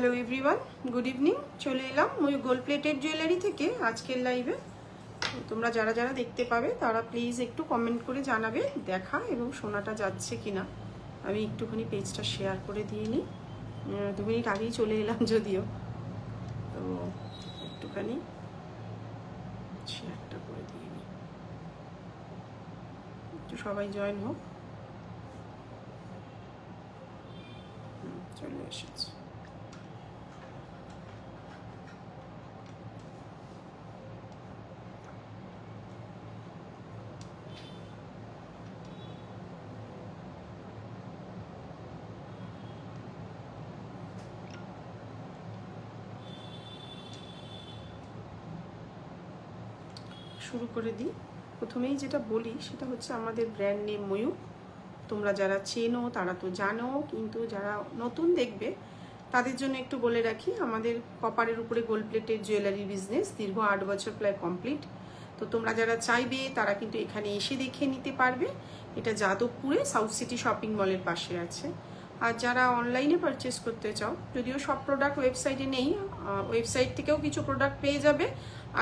Hello everyone, good evening. চলে এলাম ময়ূর gold plated jewellery থেকে আজকের লাইভে। তোমরা যারা যারা দেখতে পাবে তারা প্লিজ একটু কমেন্ট করে জানাবে দেখা এবং শোনাটা যাচ্ছে কিনা। আমি একটুখানি পেজটা শেয়ার করে দিয়ে নিই। 2 মিনিট আগেই চলে এলাম যদিও, তো একটুখানি শেয়ারটা করে দিয়ে নিই, একটু সবাই জয়েন হোক। চলে এসেছে। শুরু করে দিই। প্রথমেই যেটা বলি সেটা হচ্ছে আমাদের ব্র্যান্ড নেম ময়ূর। তোমরা যারা চেনো তারা তো জানো, কিন্তু যারা নতুন দেখবে তাদের জন্য একটু বলে রাখি, আমাদের কপারের উপরে গোল্ড প্লেটেড জুয়েলারি বিজনেস দীর্ঘ 8 বছর প্রায় কমপ্লিট। তো তোমরা যারা চাইবে তারা কিন্তু এখানে এসে দেখে নিতে পারবে। এটা যাদবপুরে সাউথ সিটি শপিং মলের পাশে আছে। আর যারা অনলাইনে পারচেস করতে চাও, যদিও সব প্রোডাক্ট ওয়েবসাইটে নেই, ওয়েবসাইট থেকেও কিছু প্রোডাক্ট পেয়ে যাবে।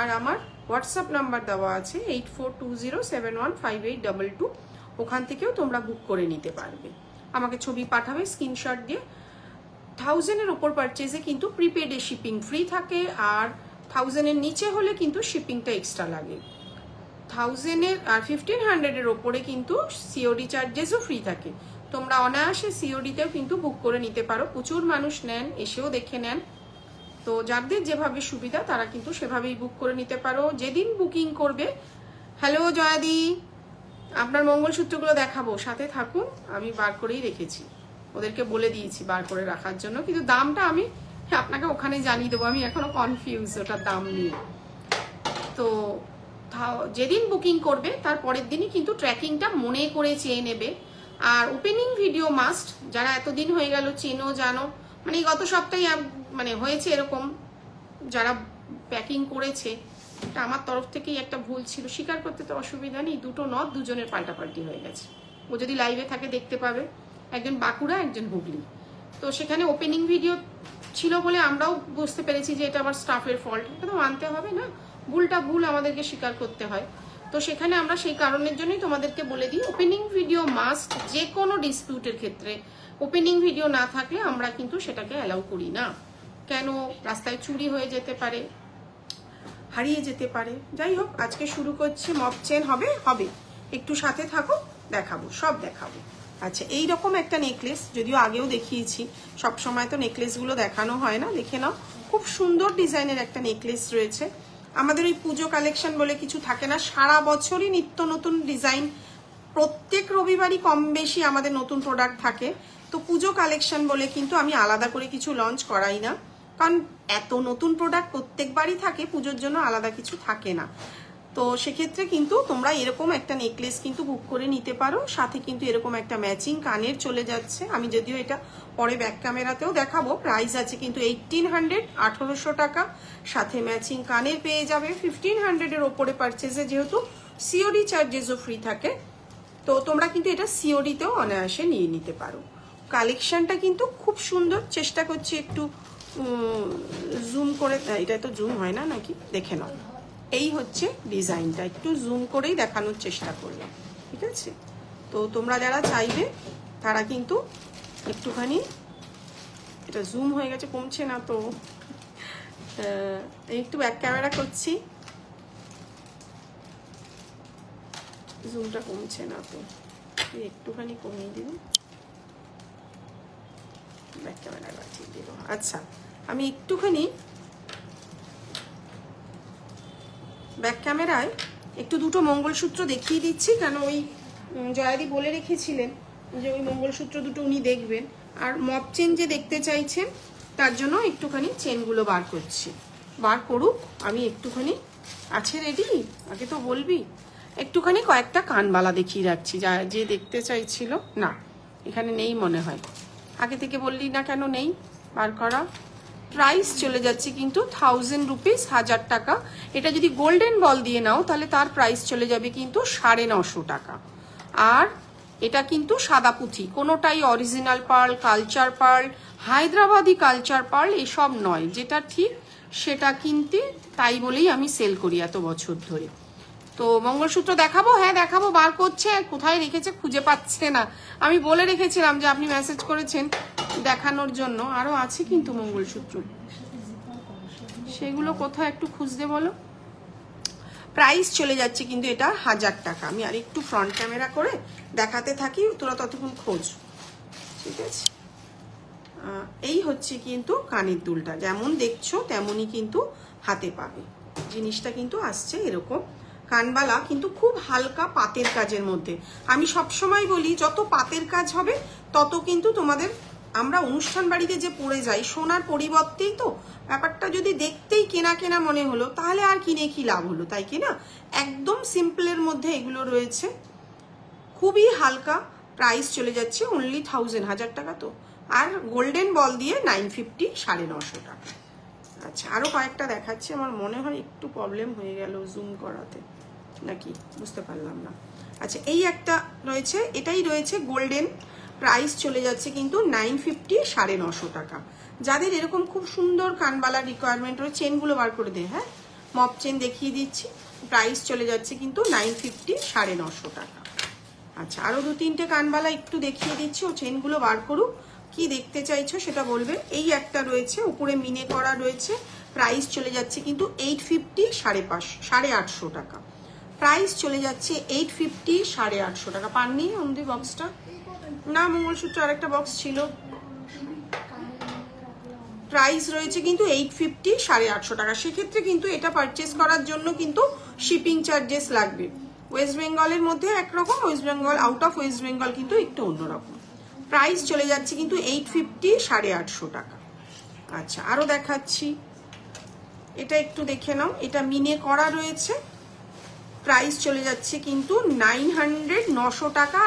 আর আমার হোয়াটসঅ্যাপ নাম্বার দেওয়া আছে 8420715822, ওখান থেকেও তোমরা বুক করে নিতে পারবে। আমাকে ছবি পাঠাবে স্ক্রিনশট দিয়ে। 1000-এর ওপর পারচেজে কিন্তু প্রিপেডে শিপিং ফ্রি থাকে, আর 1000-এর নিচে হলে কিন্তু শিপিংটা এক্সট্রা লাগে। 1000-এর আর 1500-এর ওপরে কিন্তু সিওডি চার্জেসও ফ্রি থাকে। তোমরা অনায়াসে সিওডিতেও কিন্তু বুক করে নিতে পারো। প্রচুর মানুষ নেন, এসেও দেখে নেন। তো যাদের যেভাবে সুবিধা তারা কিন্তু সেভাবেই বুক করে নিতে পারো। যেদিন বুকিং করবে, হ্যালো জয়াদি, আপনার মঙ্গলসূত্রগুলো দেখাবো, সাথে থাকুন। আমি বার করেই রেখেছি, ওদেরকে বলে দিয়েছি বার করে রাখার জন্য, কিন্তু দামটা আমি আপনাকে ওখানে জানিয়ে দেবো। আমি এখনো কনফিউজ ওটার দাম নিয়ে। তো যেদিন বুকিং করবে তার পরের দিনই কিন্তু ট্র্যাকিংটা মনে করে চেয়ে নেবে। আর ওপেনিং ভিডিও মাস্ট। যারা এতদিন হয়ে গেল চেনো জানো, মানে গত সপ্তাহে মানে হয়েছে এরকম, যারা প্যাকিং করেছে, এটা আমার তরফ থেকেই একটা ভুল ছিল, স্বীকার করতে তো অসুবিধা নেই। দুটো নথ দুজনের পাল্টাপাল্টি হয়ে গেছে। ও যদি লাইভে থাকে দেখতে পাবে, একজন বাঁকুড়া একজন হুগলি। তো সেখানে ওপেনিং ভিডিও ছিল বলে আমরাও বুঝতে পেরেছি যে এটা আবার স্টাফের ফল্ট। এটা তো মানতে হবে না, ভুলটা ভুল, আমাদেরকে স্বীকার করতে হয়। তো সেখানে আমরা সেই কারণের জন্যই তোমাদেরকে বলে দিই ওপেনিং ভিডিও মাস্ট। যে কোনো ডিসপিউটের ক্ষেত্রে ওপেনিং ভিডিও না থাকলে আমরা কিন্তু সেটাকে অ্যালাউ করি না। কেন? রাস্তায় চুরি হয়ে যেতে পারে, হারিয়ে যেতে পারে। যাই হোক, আজকে শুরু করছি। মপ চেন হবে হবে, একটু সাথে থাকো, দেখাবো, সব দেখাবো। আচ্ছা, এইরকম একটা নেকলেস, যদিও আগেও দেখিয়েছি, সব সময় তো নেকলেসগুলো দেখানো হয় না, দেখে নাও। খুব সুন্দর ডিজাইনের একটা নেকলেস রয়েছে। আমাদের ওই পুজো কালেকশন বলে কিছু থাকে না, সারা বছরই নিত্য নতুন ডিজাইন, প্রত্যেক রবিবারই কম বেশি আমাদের নতুন প্রোডাক্ট থাকে। তো পুজো কালেকশন বলে কিন্তু আমি আলাদা করে কিছু লঞ্চ করাই না, কারণ এত নতুন প্রোডাক্ট প্রত্যেকবারই থাকে, পুজোর জন্য আলাদা কিছু থাকে না। তো সেক্ষেত্রে কিন্তু তোমরা এরকম একটা নেকলেস কিন্তু বুক করে নিতে পারো। সাথে কিন্তু এরকম একটা ম্যাচিং কানের চলে যাচ্ছে। আমি যদিও এটা পরে ব্যাক ক্যামেরাতেও দেখাবো। প্রাইস আছে কিন্তু 1800, 1800 টাকা। সাথে ম্যাচিং কানের পেয়ে যাবে 1500-এর ওপরে পারচেজে, যেহেতু সিওডি চার্জেসও ফ্রি থাকে। তো তোমরা কিন্তু এটা সিওডিতেও অনায়াসে নিয়ে নিতে পারো। কালেকশনটা কিন্তু খুব সুন্দর। চেষ্টা করছি একটু জুম করে, এটা তো জুম হয় না নাকি, দেখে নাও। এই হচ্ছে ডিজাইনটা, একটু জুম করেই দেখানোর চেষ্টা করলাম, ঠিক আছে? তো তোমরা যারা চাইবে তারা কিন্তু একটুখানি, এটা জুম হয়ে গেছে, কমছে না তো, একটু ব্যাক ক্যামেরা করছি, জুমটা কমছে না তো, একটুখানি কমিয়ে দিন, ব্যাক ক্যামেরা বাঁচিয়ে দিল। আচ্ছা, আমি একটুখানি ব্যাক ক্যামেরায় একটু দুটো মঙ্গলসূত্র দেখিয়ে দিচ্ছি, কেন ওই জয়াদি বলে রেখেছিলেন যে ওই মঙ্গলসূত্র দুটো উনি দেখবেন। আর মপ চেন যে দেখতে চাইছেন তার জন্য একটুখানি চেনগুলো বার করছি। বার করুক, আমি একটুখানি, আছে রেডি? আগে তো বলবি। একটুখানি কয়েকটা কানবালা দেখিয়ে রাখছি, যে দেখতে চাইছিল। না, এখানে নেই মনে হয়, আগে থেকে বললি না কেন নেই বার করা। প্রাইস চলে যাচ্ছে কিন্তু 1000 রুপিস, 1000 টাকা। এটা যদি গোল্ডেন বল দিয়ে নাও তাহলে তার প্রাইস চলে যাবে কিন্তু 950 টাকা। আর এটা কিন্তু সাদা পুঁথি, কোনোটাই original pearl, culture pearl, Hyderabadi culture pearl এসব নয়। যেটা ঠিক সেটা কিনতে, তাই বলেই আমি সেল করি এত বছর ধরে। তো মঙ্গলসূত্র দেখাবো? হ্যাঁ দেখাবো। বার করছে, কোথায় রেখেছে খুঁজে পাচ্ছে না। আমি বলে রেখেছিলাম যে আপনি মেসেজ করেছেন দেখানোর জন্য। আরো আছে কিন্তু মঙ্গলসূত্র, সেগুলো কোথায় একটু খুঁজতে বলো। প্রাইস চলে যাচ্ছে কিন্তু এটা 1000 টাকা। আমি আর একটু ফ্রন্ট ক্যামেরা করে দেখাতে থাকি, তোরা ততক্ষণ খোঁজ। ঠিক আছে, এই হচ্ছে কিন্তু কানের দুলটা, যেমন দেখছো তেমনই কিন্তু হাতে পাবে। জিনিসটা কিন্তু আসছে এরকম কানবালা, কিন্তু খুব হালকা পাতের কাজের মধ্যে। আমি সবসময় বলি যত পাতের কাজ হবে তত কিন্তু তোমাদের, আমরা অনুষ্ঠান বাড়িতে যে পরে যাই সোনার পরিবর্তেই তো ব্যাপারটা যদি দেখতেই কেনা কেনা মনে হলো, তাহলে আর কিনে কি লাভ হলো, তাই কি না? একদম সিম্পলের মধ্যে এগুলো রয়েছে, খুবই হালকা। প্রাইস চলে যাচ্ছে অনলি 1000 টাকা। তো আর গোল্ডেন বল দিয়ে 950, 950 টাকা। আচ্ছা, আরো কয়েকটা দেখাচ্ছি। আমার মনে হয় একটু প্রবলেম হয়ে গেল জুম করাতে, নাকি বুঝতে পারলাম না। আচ্ছা, এই একটা রয়েছে, এটাই রয়েছে গোল্ডেন। প্রাইস চলে যাচ্ছে কিন্তু 950, 950 টাকা। যাদের এরকম খুব সুন্দর কানবালা রিকোয়ারমেন্ট রয়েছে, চেনগুলো বার করে দে। হ্যাঁ, মপ চেন দেখিয়ে দিচ্ছি। প্রাইস চলে যাচ্ছে কিন্তু 950, 950 টাকা। আচ্ছা, আরো 2-3টে কানবালা একটু দেখিয়ে দিচ্ছি, ও চেনগুলো বার করুক। কি দেখতে চাইছো সেটা বলবে। এই একটা রয়েছে, উপরে মিনে করা রয়েছে। প্রাইস চলে যাচ্ছে কিন্তু 850, 850 টাকা। প্রাইস চলে যাচ্ছে 850, 850 টাকা। পাননি অন্দি বক্সটা? না, মঙ্গলসূত্র আরেকটা বক্স ছিল। প্রাইস রয়েছে কিন্তু 850, 850 টাকা। সেক্ষেত্রে কিন্তু এটা পারচেস করার জন্য কিন্তু শিপিং চার্জেস লাগবে। ওয়েস্ট বেঙ্গলের মধ্যে একরকম, West Bengal, out of West Bengal কিন্তু একটু অন্যরকম। প্রাইস চলে যাচ্ছে কিন্তু 850, 850 টাকা। আচ্ছা, আরো দেখাচ্ছি, এটা একটু দেখে নাও। এটা মিনে করা রয়েছে। প্রাইস চলে যাচ্ছে কিন্তু 900, 900 টাকা।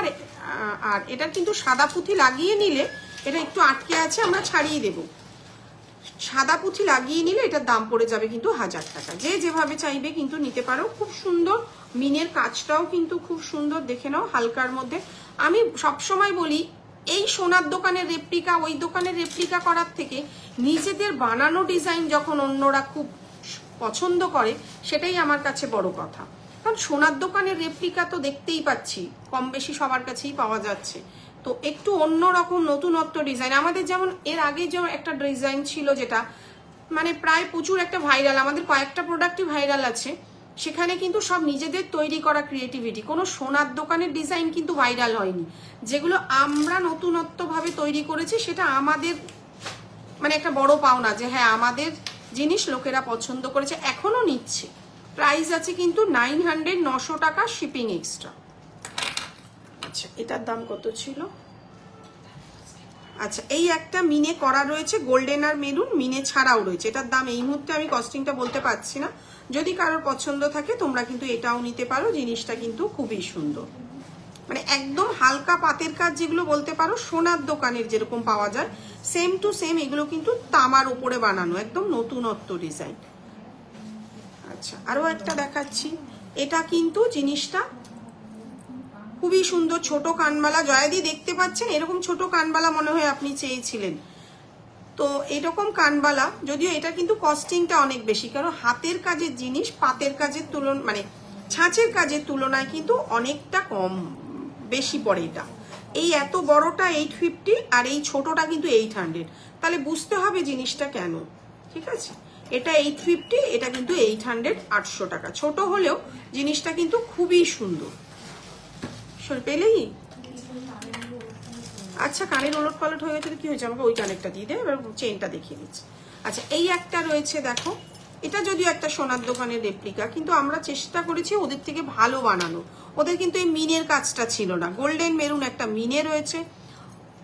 আর এটা কিন্তু সাদা পুঁথি লাগিয়ে নিলে, এটা একটু আটকে আছে, আমরা ছাড়িয়ে দেব। সাদা পুঁথি লাগিয়ে নিলে এটার দাম পড়ে যাবে কিন্তু 1000 টাকা। যে যেভাবে চাইবে কিন্তু নিতে পারো। খুব সুন্দর, মিনের কাজটাও কিন্তু খুব সুন্দর, দেখে নাও, হালকার মধ্যে। আমি সবসময় বলি, এই সোনার দোকানের রেপ্লিকা, ওই দোকানের রেপ্লিকা করার থেকে নিজেদের বানানো ডিজাইন যখন অন্যরা খুব পছন্দ করে, সেটাই আমার কাছে বড় কথা। কারণ সোনার দোকানের রেপ্লিকা তো দেখতেই পাচ্ছি কম বেশি সবার কাছেই পাওয়া যাচ্ছে। তো একটু অন্যরকম নতুনত্ব ডিজাইন, আমাদের যেমন এর আগে যে একটা ডিজাইন ছিল, যেটা মানে প্রায় প্রচুর একটা ভাইরাল, আমাদের কয়েকটা প্রোডাক্টই ভাইরাল আছে, সেখানে কিন্তু সব নিজেদের তৈরি করা ক্রিয়েটিভিটি, কোনো সোনার দোকানের ডিজাইন কিন্তু ভাইরাল হয়নি। যেগুলো আমরা নতুনত্বভাবে তৈরি করেছি, সেটা আমাদের মানে একটা বড় পাওনা, যে হ্যাঁ আমাদের জিনিস লোকেরা পছন্দ করেছে, এখনো নিচ্ছে। প্রাইস আছে কিন্তু 900, 900 টাকা, শিপিং এক্সট্রা। আচ্ছা, এটার দাম কত ছিল? আচ্ছা, এই একটা মিনে করা রয়েছে, গোল্ডেন আর মেরুন, মিনে ছাড়াও রয়েছে। এটার দাম এই মুহূর্তে আমি কস্টিংটা বলতে পারছি না। যদি কারোর পছন্দ থাকে তোমরা কিন্তু এটাও নিতে পারো। জিনিসটা কিন্তু খুবই সুন্দর, মানে একদম হালকা পাতের কাজ, যেগুলো বলতে পারো সোনার দোকানের যেরকম পাওয়া যায়, সেম টু সেম এগুলো কিন্তু তামার উপরে বানানো, একদম নতুনত্ব ডিজাইন। আচ্ছা, আরো একটা দেখাচ্ছি। এটা কিন্তু জিনিসটা খুবই সুন্দর, ছোট কানবালা। জয়াদি দেখতে পাচ্ছেন, এরকম ছোট কানবালা মনে হয় আপনি চেয়েছিলেন। তো এরকম কানবালা, যদিও এটা কিন্তু কস্টিংটা অনেক বেশি, কারণ হাতের কাজের জিনিস পাতের কাজের তুলনায়, মানে ছাঁচের কাজের তুলনায় কিন্তু অনেকটা কম বেশি পড়ে। এটা এই এত বড়টা 850, আর এই ছোটটা কিন্তু 800। তাহলে বুঝতে হবে জিনিসটা কেন। ঠিক আছে, এটা 850, এটা কিন্তু 800, 800 টাকা। ছোট হলেও জিনিসটা কিন্তু খুবই সুন্দর। পেলেই আচ্ছা, কানের ওলট পালট হয়ে গেছে, কি হয়েছে, আমাকে ওই কানেরটা দিয়ে দে, এবার চেনটা দেখিয়ে দিচ্ছি। আচ্ছা, এই একটা রয়েছে, দেখো, এটা যদিও একটা সোনার দোকানের রেপ্লিকা, কিন্তু আমরা চেষ্টা করেছি ওদের থেকে ভালো বানানো। ওদের কিন্তু এই মিনের কাজটা ছিল না। গোল্ডেন মেরুন একটা মিনে রয়েছে।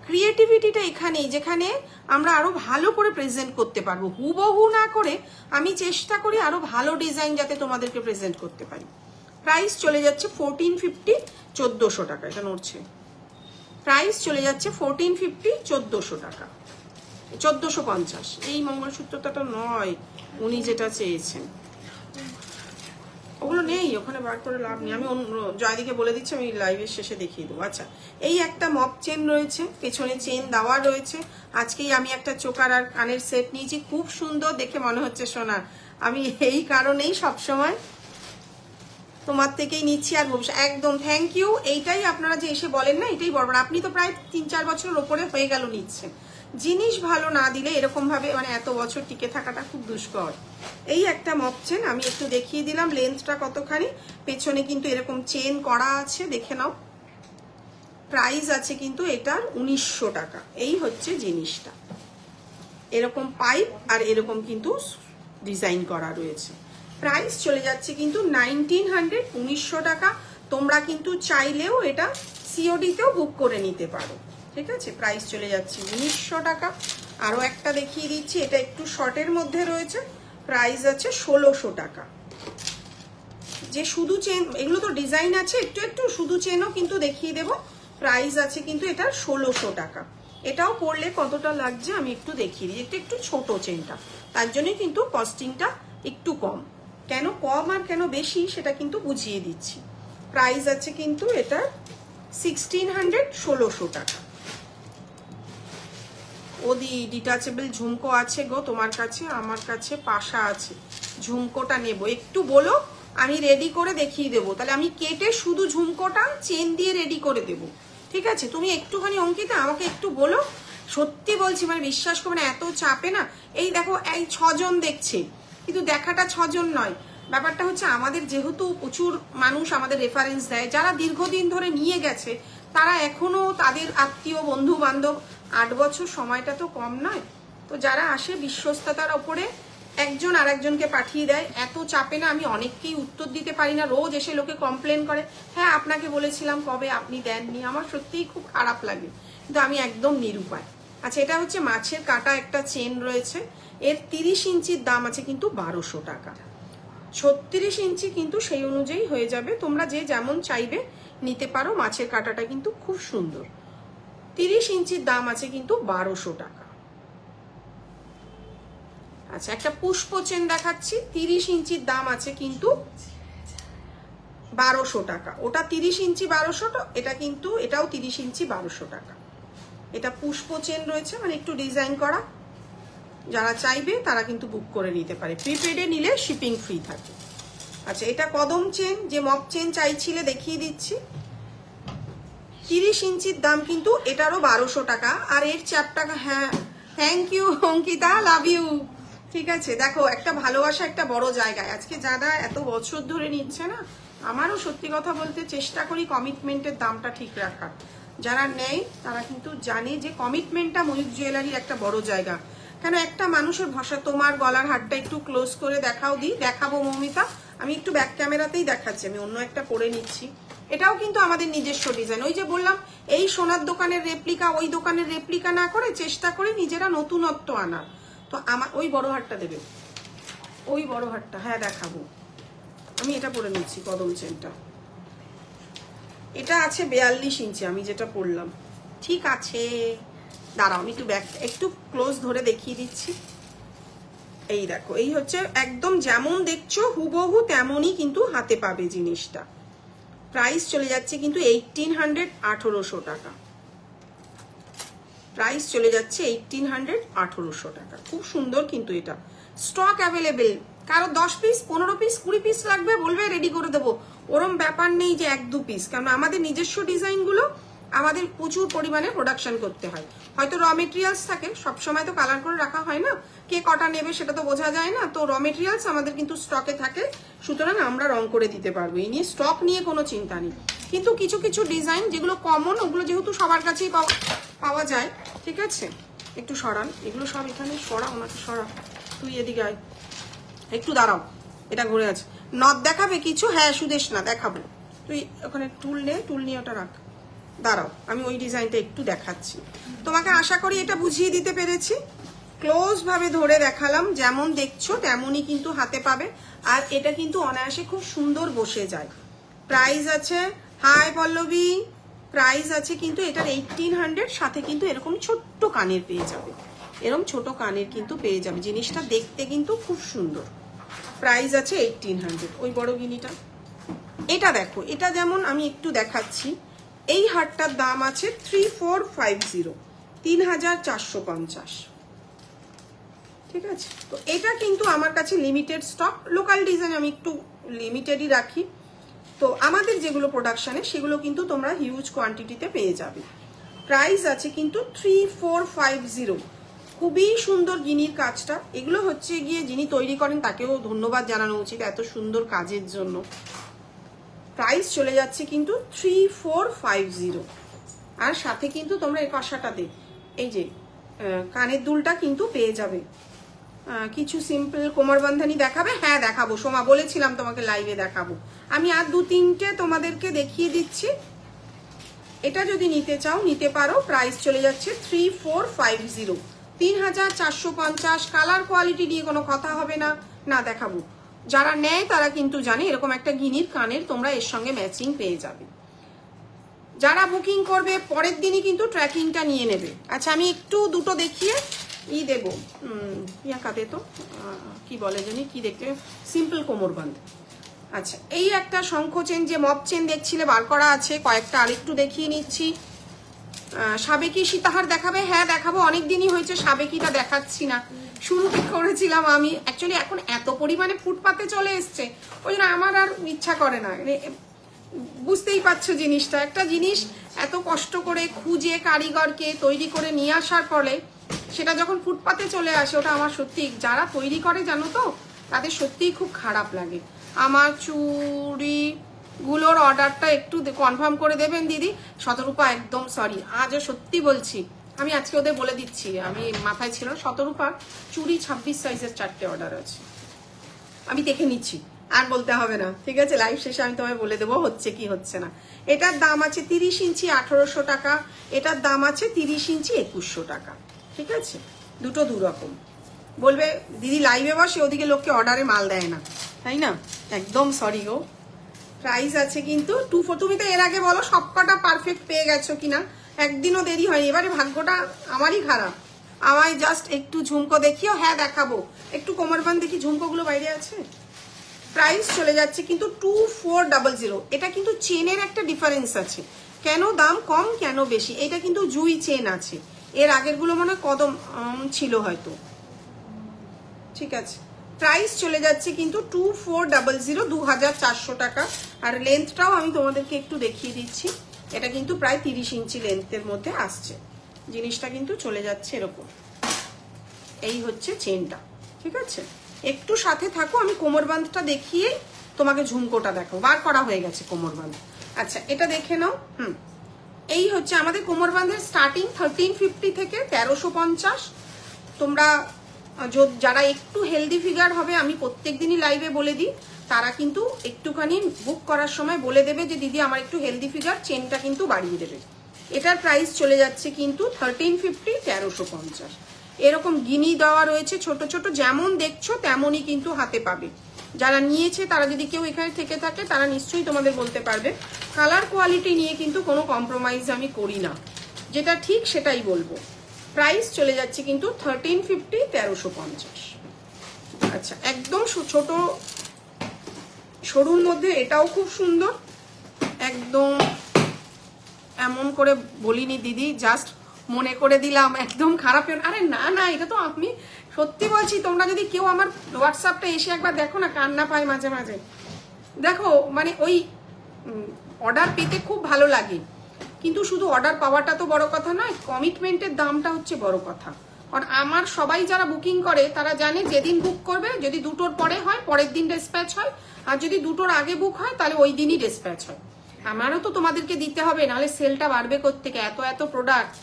ক্রিয়েটিভিটিটা এখানেই, যেখানে আমরা আরো ভালো করে প্রেজেন্ট করতে পারবো। হুবহু না করে আমি চেষ্টা করি আরো ভালো ডিজাইন যাতে তোমাদেরকে প্রেজেন্ট করতে পারি। প্রাইস চলে যাচ্ছে 1450, 1400 টাকা। এটা নড়ছে। প্রাইস চলে যাচ্ছে 1450, 1400 টাকা, 1450। এই মঙ্গলসূত্রটা নয়, উনি যেটা চেয়েছেন। ও ওগুলো নেই, ওখানে বার করে লাভ নেই। আমি জয়দিকে বলে দিচ্ছি, আমি লাইভের শেষে দেখিয়ে দেবো। আচ্ছা, এই একটা মপ চেন রয়েছে, পেছনে চেন দেওয়া রয়েছে। আজকেই আমি একটা চোকার আর কানের সেট নিয়েছি, খুব সুন্দর, দেখে মনে হচ্ছে সোনার। আমি এই কারণেই সবসময় তোমার থেকেই নিচ্ছি, আর ভবিষ্যৎ একদম থ্যাংক ইউ। এইটাই আপনারা যে এসে বলেন না, এটাই বড়। আপনি তো প্রায় 3-4 বছরের ওপরে হয়ে গেল নিচ্ছেন। জিনিস ভালো না দিলে এরকম ভাবে মানে এত বছর টিকে থাকাটা খুব দুষ্কর। এই একটা মপ চেন আমি একটু দেখিয়ে দিলাম, লেন্থটা কতখানি। পেছনে কিন্তু এরকম চেন করা আছে, দেখে নাও। প্রাইস আছে কিন্তু এটার 1900 টাকা। এই হচ্ছে জিনিসটা, এরকম পাইপ আর এরকম কিন্তু ডিজাইন করা রয়েছে। প্রাইস চলে যাচ্ছে কিন্তু 1900, 1900 টাকা। তোমরা কিন্তু চাইলেও এটা সিওডিতেও বুক করে নিতে পারো, ঠিক আছে। প্রাইস চলে যাচ্ছে 1900 টাকা। আরও একটা দেখিয়ে দিচ্ছি, এটা একটু শর্টের মধ্যে রয়েছে, প্রাইস আছে 1600 টাকা। যে শুধু চেন, এগুলো তো ডিজাইন আছে, একটু একটু শুধু চেনও কিন্তু দেখিয়ে দেবো। প্রাইস আছে কিন্তু এটা 1600 টাকা। এটাও পড়লে কতটা লাগছে আমি একটু দেখিয়ে দিই। এটা একটু ছোট চেনটা, তার জন্যই কিন্তু কস্টিংটা একটু কম। কেন কম আর কেন বেশি সেটা কিন্তু বুঝিয়ে দিচ্ছি। প্রাইস আছে কিন্তু এটা 1600, 1600 টাকা। ওদি ডিটাচেবল ঝুমকো আছে গো তোমার কাছে? আমার কাছে পাশা আছে, ঝুমকোটা নেব, একটু বলো, আমি রেডি করে দেখিয়ে দেবো। তাহলে আমি কেটে শুধু ঝুমকোটা চেন দিয়ে রেডি করে দেব, ঠিক আছে। তুমি একটুখানি অঙ্কিতা আমাকে একটু বলো, সত্যি বলছি, মানে বিশ্বাস করবে না, এত চাপে না। এই দেখো, এই 6 জন দেখছে, কিন্তু দেখাটা 6 জন নয়। ব্যাপারটা হচ্ছে আমাদের যেহেতু প্রচুর মানুষ আমাদের রেফারেন্স দেয়, যারা দীর্ঘদিন ধরে নিয়ে গেছে, তারা এখনো তাদের আত্মীয় বন্ধু বান্ধব, 8 বছর সময়টা তো কম নয়, তো যারা আসে বিশ্বস্ততার ওপরে একজন আর একজনকে পাঠিয়ে দেয়। এত চাপে না, আমি অনেককেই উত্তর দিতে পারি না। রোজ এসে লোকে কমপ্লেন করে, হ্যাঁ আপনাকে বলেছিলাম, কবে আপনি দেননি। আমার সত্যিই খুব খারাপ লাগে, কিন্তু আমি একদম নিরুপায়। আচ্ছা, এটা হচ্ছে মাছের কাটা একটা চেন রয়েছে, এর 30 ইঞ্চির দাম আছে কিন্তু 1200 টাকা। 36 ইঞ্চি কিন্তু সেই অনুযায়ী হয়ে যাবে, তোমরা যে যেমন চাইবে নিতে পারো। মাছের কাটাটা কিন্তু খুব সুন্দর। 30 ইঞ্চির দাম আছে কিন্তু 1200 টাকা। আচ্ছা, একটা পুষ্প চেন দেখাচ্ছি, 30 ইঞ্চির দাম আছে কিন্তু 1200 টাকা। ওটা 30 ইঞ্চি 1200 টাকা, এটা কিন্তু এটাও 30 ইঞ্চি 1200 টাকা। এটা পুষ্প চেন রয়েছে, মানে একটু ডিজাইন করা। যারা চাইবে তারা কিন্তু বুক করে নিতে পারে, প্রিপেডে নিলে শিপিং ফ্রি থাকে। আচ্ছা, এটা কদম চেন, যে মপ চেন চাইছিলে দেখিয়ে দিচ্ছি। 30 ইঞ্চির দাম কিন্তু এটারও 1200 টাকা। আর এর চ্যাপটা, হ্যাঁ thank you Ankita, love you. ঠিক আছে, দেখো একটা ভালোবাসা একটা বড় জায়গায়। আজকে যারা এত বছর ধরে নিচ্ছে না, আমারও সত্যি কথা বলতে চেষ্টা করি কমিটমেন্টের দামটা ঠিক রাখার। যারা নেয় তারা কিন্তু জানে যে কমিটমেন্টটা ময়ূর জুয়েলারির একটা বড় জায়গা। কেন একটা মানুষের ভাষা, তোমার গলার হারটা একটু ক্লোজ করে দেখাও, দেখাবো মৌমিতা। আমি একটু ব্যাক ক্যামেরাতেই দেখাচ্ছি, আমি অন্য একটা পরে নিচ্ছি। এটাও কিন্তু আমাদের নিজস্ব ডিজাইন। ওই যে বললাম, এই সোনার দোকানের রেপ্লিকা, ওই দোকানের রেপ্লিকা না করে চেষ্টা করি নিজেরা নতুনত্ব আনার। তো আমার ওই বড় হারটা দেবে, ওই বড় হারটা, হ্যাঁ দেখাবো। আমি এটা পরে নিচ্ছি, কদম চেনটা। এটা আছে 42 ইঞ্চি, আমি যেটা পরলাম। ঠিক আছে, দাঁড়াও আমি একটু ব্যাক একটু ক্লোজ ধরে দেখিয়ে দিচ্ছি। এই দেখো, এই হচ্ছে একদম যেমন দেখছো হুবহু তেমনই কিন্তু হাতে পাবে জিনিসটা। প্রাইস চলে যাচ্ছে কিন্তু 1800, 1800 টাকা। প্রাইস চলে যাচ্ছে 1800, 1800 টাকা। খুব সুন্দর কিন্তু এটা। স্টক অ্যাভেলেবেল, কারো 10 পিস 15 পিস 20 পিস লাগবে বলবে, রেডি করে দেবো। ওরম ব্যাপার নেই যে 1-2 পিস, কারণ আমাদের নিজস্ব ডিজাইনগুলো আমাদের প্রচুর পরিমাণে প্রোডাকশন করতে হয়। হয়তো র মেটেরিয়ালস থাকে, সবসময় তো কালার করে রাখা হয় না, কে কটা নেবে সেটা তো বোঝা যায় না। তো র মেটেরিয়ালস আমাদের কিন্তু স্টকে থাকে, সুতরাং আমরা রং করে দিতে পারবো। এই নিয়ে স্টক নিয়ে কোনো চিন্তা নেই। কিন্তু কিছু কিছু ডিজাইন যেগুলো কমন, ওগুলো যেহেতু সবার কাছেই পাওয়া যায়, ঠিক আছে। একটু সরান এগুলো সব, এখানে সরা, ওনাকে সরা, তুই এদিকে আয়, একটু দাঁড়াও, এটা ঘুরে আছে। নথ দেখাবে কিছু? হ্যাঁ সুদেশ, না দেখাবো। তুই ওখানে টুল নে, টুল নিয়ে ওটা রাখ, দাঁড়াও আমি ওই ডিজাইনটা একটু দেখাচ্ছি তোমাকে। আশা করি এটা বুঝিয়ে দিতে পেরেছি। ক্লোজ ভাবে ধরে দেখালাম, যেমন দেখছো তেমনই কিন্তু হাতে পাবে। আর এটা কিন্তু অনায়াসে খুব সুন্দর বসে যায়। প্রাইস আছে, হাই পল্লবী, প্রাইস আছে কিন্তু এটার 1800, সাথে কিন্তু এরকম ছোট্ট কানের পেয়ে যাবে, এরকম ছোট কানের কিন্তু পেয়ে যাবে। জিনিসটা দেখতে কিন্তু খুব সুন্দর। প্রাইস আছে 1800। ওই বড় গিনিটা এটা দেখো, এটা যেমন আমি একটু দেখাচ্ছি, এই হারটার দাম আছে 3450, 3450। ঠিক আছে, তো এটা কিন্তু আমার কাছে লিমিটেড স্টক, লোকাল ডিজাইন আমি একটু লিমিটেডই রাখি। তো আমাদের যেগুলো প্রোডাকশানে সেগুলো কিন্তু তোমরা হিউজ কোয়ান্টিটিতে পেয়ে যাবে। প্রাইস আছে কিন্তু 3450। খুবই সুন্দর গিনির কাজটা। এগুলো হচ্ছে গিয়ে যিনি তৈরি করেন তাকেও ধন্যবাদ জানানো উচিত এত সুন্দর কাজের জন্য। প্রাইস চলে যাচ্ছে কিন্তু 3450। আর সাথে কিন্তু তোমরা এই কষাটাতে এই যে কানের দুলটা কিন্তু পেয়ে যাবে। কিছু সিম্পল কোমর বাঁধানি দেখাবে? হ্যাঁ দেখাবো সোমা, বলেছিলাম তোমাকে লাইভে দেখাবো। আমি আর 2-3টে তোমাদেরকে দেখিয়ে দিচ্ছি। এটা যদি নিতে চাও নিতে পারো। প্রাইস চলে যাচ্ছে 3450, 3450। কালার কোয়ালিটি নিয়ে কোনো কথা হবে না, না দেখাবো। যারা নেয় তারা কিন্তু জানে এরকম একটা গিনির কানের তোমরা এর সঙ্গে ম্যাচিং পেয়ে যাবে। যারা বুকিং করবে পরের দিনই কিন্তু ট্র্যাকিংটা নিয়ে নেবে। আচ্ছা আমি একটু দুটো দেখিয়ে দেবো। ইয়াকাতে তো কি বলে জানি, কি দেখতে, সিম্পল কোমর বাঁধ। আচ্ছা এই একটা শঙ্খ চেন, যে মপ চেন দেখছিলে বার করা আছে কয়েকটা, আরেকটু দেখিয়ে নিচ্ছি। সাবেকি সীতাহার দেখাবে? হ্যাঁ দেখাবো। অনেকদিনই হয়েছে সাবেকিটা দেখাচ্ছি না, শুরুতে করেছিলাম আমি। অ্যাকচুয়ালি এখন এত পরিমাণে ফুটপাতে চলে এসছে, ওই জন্য আমার আর ইচ্ছা করে না। বুঝতেই পারছো জিনিসটা, একটা জিনিস এত কষ্ট করে খুঁজে কারিগরকে তৈরি করে নিয়ে আসার পরে সেটা যখন ফুটপাতে চলে আসে, ওটা আমার সত্যি, যারা তৈরি করে জানো তো তাদের সত্যিই খুব খারাপ লাগে। আমার চুড়িগুলোর অর্ডারটা একটু কনফার্ম করে দেবেন দিদি। শতরূপা একদম সরি, আজও সত্যি বলছি, আমি আজকে ওদের বলে দিচ্ছি, আমি মাথায় ছিল। শতরূপা চুড়ি 26 সাইজের 4টে অর্ডার আছে, আমি দেখে নিচ্ছি, আর বলতে হবে না। ঠিক আছে, লাইভ শেষে আমি তোমায় বলে দেবো হচ্ছে কি হচ্ছে না। এটার দাম আছে 30 ইঞ্চি 1800 টাকা, এটার দাম আছে 30 ইঞ্চি 2100 টাকা। ঠিক আছে, দুটো দুরকম। বলবে দিদি লাইভে বসে, ওদিকে লোককে অর্ডারে মাল দেয় না, তাই না? একদম সরি গো। প্রাইস আছে কিন্তু 24। তুমি তো এর আগে বলো সবকটা পারফেক্ট পেয়ে গেছো কিনা, একদিনও দেরি হয়নি। এবারে ভাগ্যটা আমারই খারাপ, আমায় জাস্ট একটু ঝুমকো দেখিও। হ্যাঁ দেখাবো, একটু কোমরবান দেখি, ঝুমকোগুলো বাইরে আছে। প্রাইস চলে যাচ্ছে কিন্তু 2400। এটা কিন্তু চেনের একটা ডিফারেন্স আছে, কেন দাম কম কেন বেশি, এটা কিন্তু জুই চেন আছে। এর আগেরগুলো মনে হয় কদম ছিল হয়তো। ঠিক আছে, প্রাইস চলে যাচ্ছে কিন্তু 2400, 2400 টাকা। আর লেন্থটাও আমি তোমাদেরকে একটু দেখিয়ে দিচ্ছি। এটা কিন্তু প্রায় 30 ইঞ্চি লেন্থের মধ্যে আসছে। জিনিসটা কিন্তু চলে যাচ্ছে এরকম। এই হচ্ছে চেনটা। ঠিক আছে, একটু সাথে থাকো, আমি কোমরবান্ধটা দেখিয়ে তোমাকে ঝুমকোটা দেখো। বার করা হয়ে গেছে কোমরবান্ধ। আচ্ছা এটা দেখে নাও। এই হচ্ছে আমাদের কোমরবান্ধের স্টার্টিং 1350 থেকে 1350। তোমরা যারা একটু হেলদি ফিগার হবে, আমি প্রত্যেক দিনই লাইভে বলে দিই, তারা কিন্তু একটুখানি বুক করার সময় বলে দেবে যে দিদি আমার একটু হেলদি ফিগার, চেনটা কিন্তু বাড়িয়ে দেবে। এটার প্রাইস চলে যাচ্ছে কিন্তু 1350, 1350। এরকম গিনি দেওয়া রয়েছে ছোট ছোট, যেমন দেখছো তেমনই কিন্তু হাতে পাবে। যারা নিয়েছে তারা যদি কেউ এখানে থেকে থাকে তারা নিশ্চয়ই তোমাদের বলতে পারবে। কালার কোয়ালিটি নিয়ে কিন্তু কোনো কম্প্রোমাইজ আমি করি না, যেটা ঠিক সেটাই বলবো। প্রাইস চলে যাচ্ছে কিন্তু 1350, 1350। আচ্ছা একদম ছোট সরুর মধ্যে এটাও খুব সুন্দর। একদম এমন করে বলিনি দিদি, জাস্ট মনে করে দিলাম, একদম খারাপ। আরে না না, এটা তো আমি সত্যি বলছি। তোমরা যদি কেউ আমার হোয়াটসঅ্যাপটা এসে একবার দেখো না, কান্না পায় মাঝে মাঝে। দেখো মানে ওই অর্ডার পেতে খুব ভালো লাগে, কিন্তু শুধু অর্ডার পাওয়াটা তো বড় কথা নয়, কমিটমেন্টের দামটা হচ্ছে বড় কথা। কারণ আমার সবাই যারা বুকিং করে তারা জানে যেদিন বুক করবে, যদি 2টোর পরে হয় পরের দিন ডিসপ্যাচ হয়, আর যদি 2টোর আগে বুক হয় তাহলে ওই দিনই ডিসপ্যাচ হয়। আমারও তো তোমাদেরকে দিতে হবে, নাহলে সেলটা বাড়বে কোত্থেকে? এত এত প্রোডাক্ট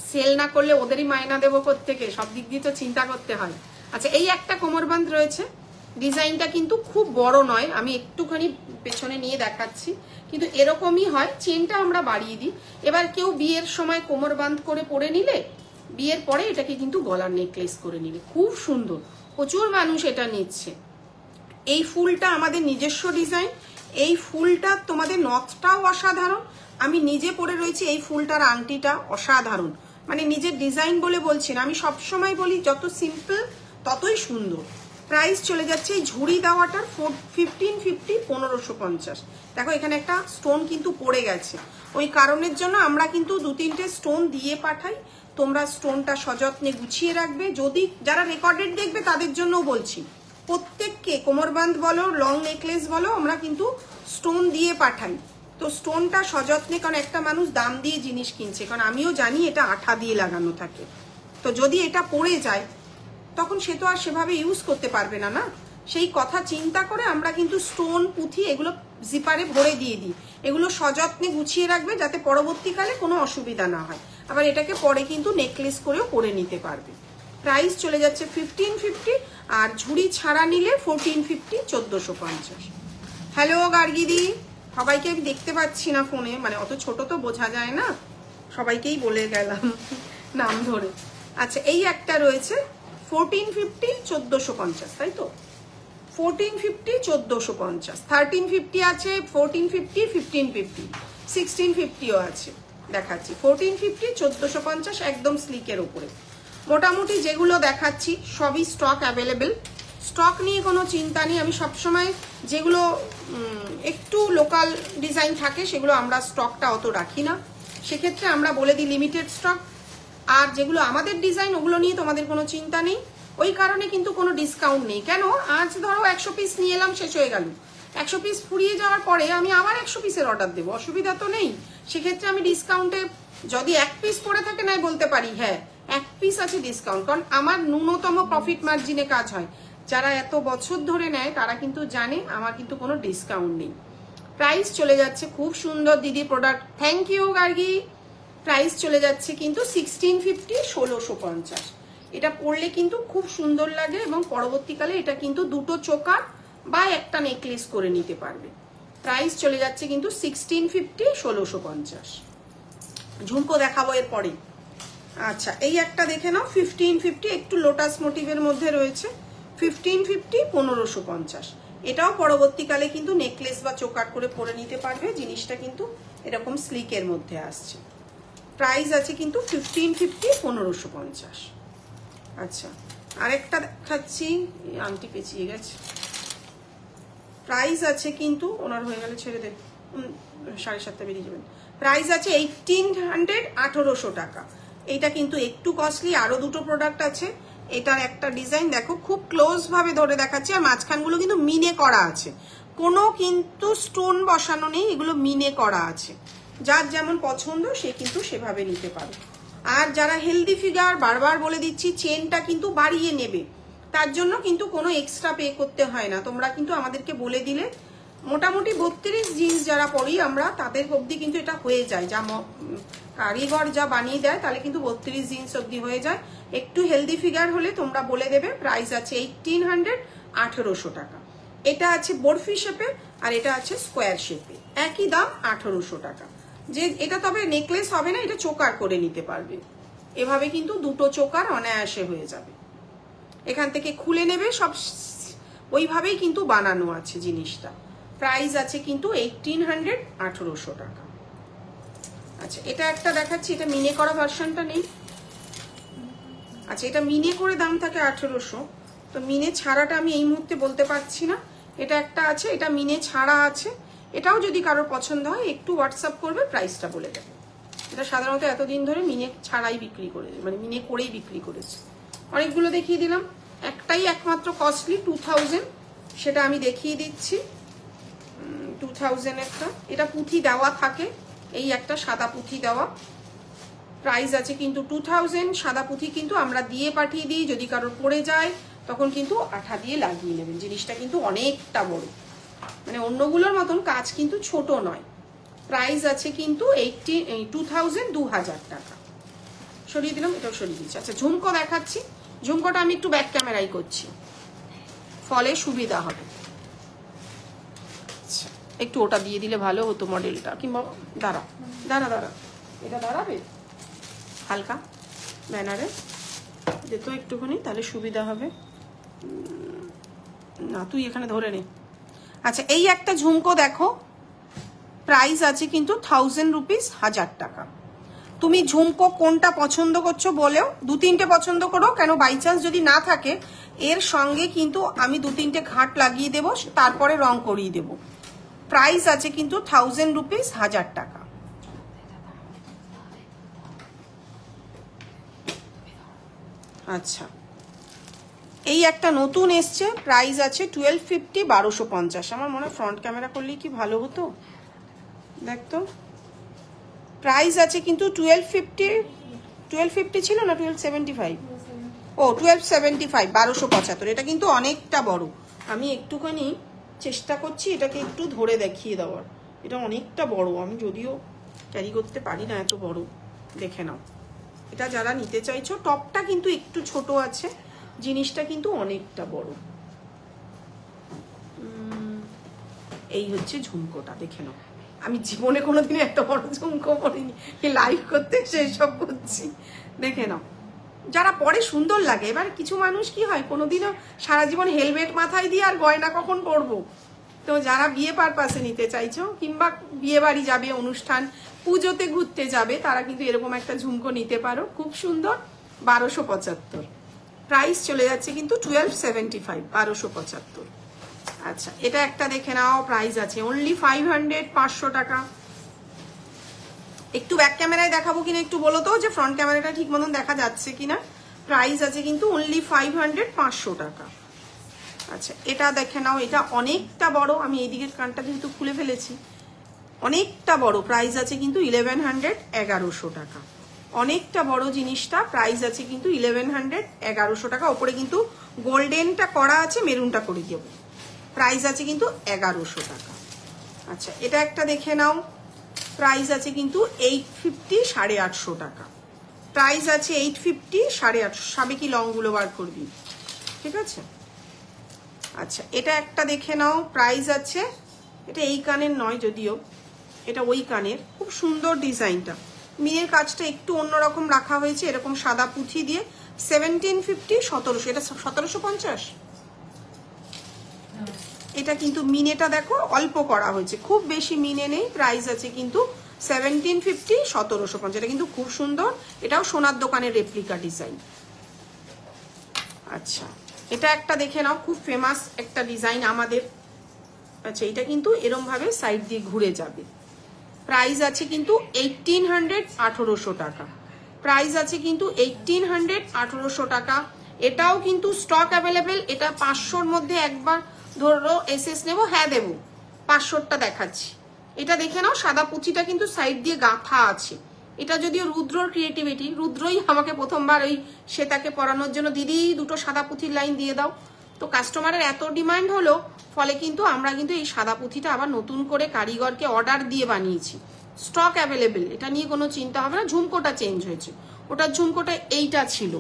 সেল না করলে ওদেরই মায়না দেবো কোত্থেকে? সব দিক দিয়ে তো চিন্তা করতে হয়। আচ্ছা এই একটা কোমরবান্ধ রয়েছে, ডিজাইনটা কিন্তু খুব বড় নয়, আমি একটুখানি পেছনে নিয়ে দেখাচ্ছি, কিন্তু এরকমই হয়। চেনটা আমরা বাড়িয়ে দিই। এবার কেউ বিয়ের সময় কোমরবান্ধ করে পরে নিলে, বিয়ের পরে এটাকে কিন্তু গলার নেকলেস করে নিলে খুব সুন্দর। প্রচুর মানুষ এটা নিচ্ছে। এই ফুলটা আমাদের নিজস্ব ডিজাইন। এই ফুলটা তোমাদের নথটাও অসাধারণ। আমি নিজে পরে রয়েছি, এই ফুলটার আংটিটা অসাধারণ। মানে নিজের ডিজাইন বলে বলছি না, আমি সবসময় বলি যত সিম্পল ততই সুন্দর। প্রাইস চলে যাচ্ছে এই ঝুড়ি দেওয়াটার 1550, 1550। দেখো এখানে একটা স্টোন কিন্তু পড়ে গেছে, ওই কারণের জন্য আমরা কিন্তু 2-3টে স্টোন দিয়ে পাঠাই। তোমরা স্টোনটা সযত্নে গুছিয়ে রাখবে। যদি যারা রেকর্ডেড দেখবে তাদের জন্য বলছি, প্রত্যেককে কোমরবান্ধ বলো, লং নেকলেস বলো, আমরা কিন্তু স্টোন দিয়ে পাঠাই। তো স্টোনটা সযত্নে, কারণ একটা মানুষ দাম দিয়ে জিনিস কিনছে, কারণ আমিও জানি এটা আঠা দিয়ে লাগানো থাকে। তো যদি এটা পড়ে যায় তখন সে তো আর সেভাবে ইউজ করতে পারবে না, না? সেই কথা চিন্তা করে আমরা কিন্তু স্টোন, পুঁথি এগুলো জিপারে ভরে দিয়ে দিই। এগুলো সযত্নে গুছিয়ে রাখবে যাতে পরবর্তীকালে কোনো অসুবিধা না হয়। আবার এটাকে পরে কিন্তু নেকলেস করেও পরে নিতে পারবে। প্রাইস চলে যাচ্ছে 1550, আর ঝুড়ি ছাড়া নিলে 1450, 1450। হ্যালো গার্গিদি, সবাইকে আমি দেখতে পাচ্ছি না ফোনে, মানে অত ছোট তো বোঝা যায় না, সবাইকেই বলে গেলাম নাম ধরে। আচ্ছা এই একটা রয়েছে 1450, 1450, তাই তো? 1450, 1450, 1350 আছে, 1450, 1550, 1650ও আছে। দেখাচ্ছি 1450, 1450 একদম স্লিকের উপরে। মোটামুটি যেগুলো দেখাচ্ছি সবই স্টক অ্যাভেলেবেল, স্টক নিয়ে কোনো চিন্তা নেই। আমি সবসময় যেগুলো একটু লোকাল ডিজাইন থাকে সেগুলো আমরা স্টকটা অত রাখি না, সেক্ষেত্রে আমরা বলে দিই লিমিটেড স্টক। আর যেগুলো আমাদের ডিজাইন ওগুলো নিয়ে তোমাদের কোনো চিন্তা নেই, ওই কারণে কিন্তু কোনো ডিসকাউন্ট নেই। কেন, আজ ধরো 100 পিস নিয়ে এলাম, শেষ হয়ে গেল, 100 পিস ফুরিয়ে যাওয়ার পরে আমি আবার 100 পিসের অর্ডার দেবো, অসুবিধা তো নেই। সেক্ষেত্রে আমি ডিসকাউন্টে যদি 1 পিস পড়ে থাকে নাই বলতে পারি হ্যাঁ 1 পিস আছে ডিসকাউন্ট, কারণ আমার ন্যূনতম প্রফিট মার্জিনে কাজ হয়। যারা এত বছর ধরে নেয় তারা কিন্তু জানে আমার কিন্তু কোনো ডিসকাউন্ট নেই। প্রাইস চলে যাচ্ছে, খুব সুন্দর দিদি product, thank you Gargi. Price চলে যাচ্ছে কিন্তু 1650, 1650। এটা পরলে কিন্তু খুব সুন্দর লাগে এবং পরবর্তীকালে এটা কিন্তু দুটো চোকার বা একটা নেকলেস করে নিতে পারবে। প্রাইস চলে যাচ্ছে কিন্তু 1650, 1650। ঝুমকো দেখাবো এরপরে। আচ্ছা এই একটা দেখে নাও 1550, একটু লোটাস মোটিভের মধ্যে রয়েছে, 1550, 1550। এটাও পরবর্তীকালে কিন্তু নেকলেস বা চোকার করে পরে নিতে পারবে। জিনিসটা কিন্তু এরকম স্লিকের মধ্যে আসছে। প্রাইস আছে কিন্তু 1550, 1550। আচ্ছা আরেকটা দেখাচ্ছি, আংটি পেঁচিয়ে গেছে। প্রাইস আছে কিন্তু, ওনার হয়ে গেলে ছেড়ে দেন, 7:30 বেরিয়ে যাবেন। প্রাইস আছে 1800, 1800 টাকা। এইটা কিন্তু একটু কস্টলি, আরো দুটো প্রোডাক্ট আছে। এটার একটা ডিজাইন দেখো, খুব ক্লোজ ভাবে ধরে দেখাচ্ছি, আর মাঝখানগুলো কিন্তু মিনে করা আছে, কোনো কিন্তু স্টোন বসানো নেই, এগুলো মিনে করা আছে। যার যেমন পছন্দ সে কিন্তু সেভাবে নিতে পারে। আর যারা হেলদি ফিগার, বারবার বলে দিচ্ছি, চেনটা কিন্তু বাড়িয়ে নেবে, তার জন্য কিন্তু কোনো এক্সট্রা পে করতে হয় না। তোমরা কিন্তু আমাদেরকে বলে দিলে, মোটামুটি 32 জিন্স যারা পরি আমরা তাদের অবধি কিন্তু এটা হয়ে যায়, যা কারিগর যা বানিয়ে দেয় তাহলে কিন্তু 32 জিন্স অবধি হয়ে যায়। একটু হেলদি ফিগার হলে তোমরা বলে দেবে। প্রাইস আছে 1800, 1800 টাকা। এটা আছে বরফি শেপে আর এটা আছে স্কোয়ার শেপে, একই দাম 1800 টাকা। যে এটা তবে নেকলেস হবে না, এটা চোকার করে নিতে পারবে। এভাবে কিন্তু দুটো চোকার অনায়াসে হয়ে যাবে। এখান থেকে খুলে নেবে, সব ওইভাবেই কিন্তু বানানো আছে জিনিসটা। প্রাইস আছে কিন্তু 1800, 1800 টাকা। আচ্ছা এটা একটা দেখাচ্ছি, এটা মিনে করা ভার্সনটা নেই। আচ্ছা এটা মিনে করে দাম থাকে 1800, তো মিনে ছাড়াটা আমি এই মুহূর্তে বলতে পারছি না। এটা একটা আছে, এটা মিনে ছাড়া আছে। এটাও যদি কারোর পছন্দ হয় একটু হোয়াটসঅ্যাপ করবে, প্রাইসটা বলে দেবে। এটা সাধারণত এতদিন ধরে মিনে ছাড়াই বিক্রি করে, মানে মিনে করেই বিক্রি করেছে। অনেকগুলো দেখিয়ে দিলাম, একটাই একমাত্র কস্টলি 2000, সেটা আমি দেখিয়ে দিচ্ছি। 2000 একটা, এটা পুঁথি দেওয়া থাকে, এই একটা সাদা পুঁথি দেওয়া। প্রাইস আছে কিন্তু 2000। সাদা পুঁথি কিন্তু আমরা দিয়ে পাঠিয়ে দিই, যদি কারোর পড়ে যায় তখন কিন্তু আঠা দিয়ে লাগিয়ে নেবেন। জিনিসটা কিন্তু অনেকটা বড়, মানে অন্যগুলোর মতন কাজ কিন্তু ছোট নয়। প্রাইস আছে কিন্তু 2000, 2000 টাকা। সরিয়ে দিলাম, এটাও সরিয়ে দিচ্ছি। আচ্ছা ঝুমকো দেখাচ্ছি, ঝুমকোটা আমি একটু ব্যাক ক্যামেরাই করছি, ফলে সুবিধা হবে। আচ্ছা একটু ওটা দিয়ে দিলে ভালো হতো মডেলটা, কিংবা দাঁড়া দাঁড়া দাঁড়া, এটা দাঁড়াবে হালকা ব্যানারে যেত একটুখানি, তাহলে সুবিধা হবে। না তুই এখানে ধরে নে। আচ্ছা এই একটা ঝুমকো দেখো, প্রাইস আছে কিন্তু 1000 রুপিস, 1000 টাকা। তুমি ঝুমকো কোনটা পছন্দ করছো বলেও, 2-3টে পছন্দ করো, কেন বাই চান্স যদি না থাকে এর সঙ্গে কিন্তু আমি 2-3টে ঘাট লাগিয়ে দেবো, তারপরে রং করিয়ে দেবো। প্রাইস আছে কিন্তু 1000 রুপিস, 1000 টাকা। আচ্ছা, এই একটা নতুন এসছে, প্রাইস আছে 1250, 1250। আমার মনে হয় ফ্রন্ট ক্যামেরা করলেই কি ভালো হতো, দেখতো। প্রাইস আছে কিন্তু 1250 ছিল না, 1275, ও 1275, 1275। এটা কিন্তু অনেকটা বড়। আমি একটুখানি চেষ্টা করছি এটাকে একটু ধরে দেখিয়ে দেওয়ার। এটা অনেকটা বড়, আমি যদিও ক্যারি করতে পারি না এত বড়। দেখে নাও, এটা যারা নিতে চাইছো, টপটা কিন্তু একটু ছোট আছে, জিনিসটা কিন্তু অনেকটা বড়। এই হচ্ছে ঝুমকোটা, দেখে নাও। আমি জীবনে কোনোদিন এত বড় ঝুমকো পরিনি, লাইভ করতে সেসব করছি। দেখে নাও, যারা পরে সুন্দর লাগে। এবার কিছু মানুষ কি হয়, কোনোদিনও সারা জীবন হেলমেট মাথায় দিয়ে আর গয়না কখন পরবো। তো যারা বিয়ে পারপাসে নিতে চাইছো, কিংবা বিয়ে বাড়ি যাবে, অনুষ্ঠান পুজোতে ঘুরতে যাবে, তারা কিন্তু এরকম একটা ঝুমকো নিতে পারো, খুব সুন্দর। 1275, প্রাইস চলে যাচ্ছে কিন্তু 1275, 1275। আচ্ছা, এটা একটা দেখে নাও, প্রাইস আছে অনলি 500, 500 টাকা। একটু ব্যাক ক্যামেরায় দেখাবো কিনা একটু বলো তো, যে ফ্রন্ট ক্যামেরাটা ঠিক মতন দেখা যাচ্ছে কিনা। প্রাইস আছে কিন্তু অনলি 500, 500 টাকা। আচ্ছা, এটা দেখে নাও, এটা অনেকটা বড়। আমি এই দিকের কানটা যেহেতু খুলে ফেলেছি, অনেকটা বড়। প্রাইস আছে কিন্তু 1100, 1100 টাকা। অনেকটা বড় জিনিসটা, প্রাইস আছে কিন্তু 1100, 1100 টাকা। ওপরে কিন্তু গোল্ডেনটা করা আছে, মেরুনটা করে দেব। প্রাইস আছে কিন্তু 1100 টাকা। আচ্ছা, এটা একটা দেখে নাও, প্রাইস আছে কিন্তু 850, 850 টাকা। প্রাইস আছে 850, 850। সাবেকি লংগুলো বার করবি, ঠিক আছে। আচ্ছা, এটা একটা দেখে নাও, প্রাইস আছে, এটা এই কানের নয় যদিও, এটা ওই কানের। খুব সুন্দর ডিজাইনটা, মিনের কাজটা একটু অন্যরকম রাখা হয়েছে, এরকম সাদা পুঁথি দিয়ে। 1750, 1700। এটা 1750। এটা কিন্তু মিনেটা দেখো অল্প করা হয়েছে, খুব বেশি মিনে নেই। প্রাইস আছে কিন্তু 1750, 1750। এটা কিন্তু খুব সুন্দর, এটাও সোনার দোকানের রেপ্লিকা ডিজাইন। আচ্ছা, এটা একটা দেখে নাও, খুব ফেমাস একটা ডিজাইন আমাদের। আচ্ছা, এটা কিন্তু এরম ভাবে সাইড দিয়ে ঘুরে যাবে। প্রাইস আছে কিন্তু 1800, 1800 টাকা। প্রাইস আছে কিন্তু 1800, 1800 টাকা। এটাও কিন্তু স্টক অ্যাভেলেবেল। এটা 500-র মধ্যে একবার ধরো এসএস নেবো, হ্যাঁ দেবো। 500টা দেখাচ্ছি। এটা দেখে নাও, সাদা পুঁথিটা কিন্তু সাইড দিয়ে গাঁথা আছে। এটা যদিও রুদ্রর ক্রিয়েটিভিটি, রুদ্রই আমাকে প্রথমবার ওই শ্বেতাকে পরানোর জন্য, দিদি দুটো সাদা পুঁথির লাইন দিয়ে দাও। তো কাস্টমারের এত ডিমান্ড হলো, ফলে কিন্তু আমরা কিন্তু এই সাদা পুঁথিটা আবার নতুন করে কারিগরকে অর্ডার দিয়ে বানিয়েছি। স্টক অ্যাভেলেবেল, এটা নিয়ে কোনো চিন্তা হবে না। ঝুমকোটা চেঞ্জ হয়েছে, ওটার ঝুমকোটা এইটা ছিল,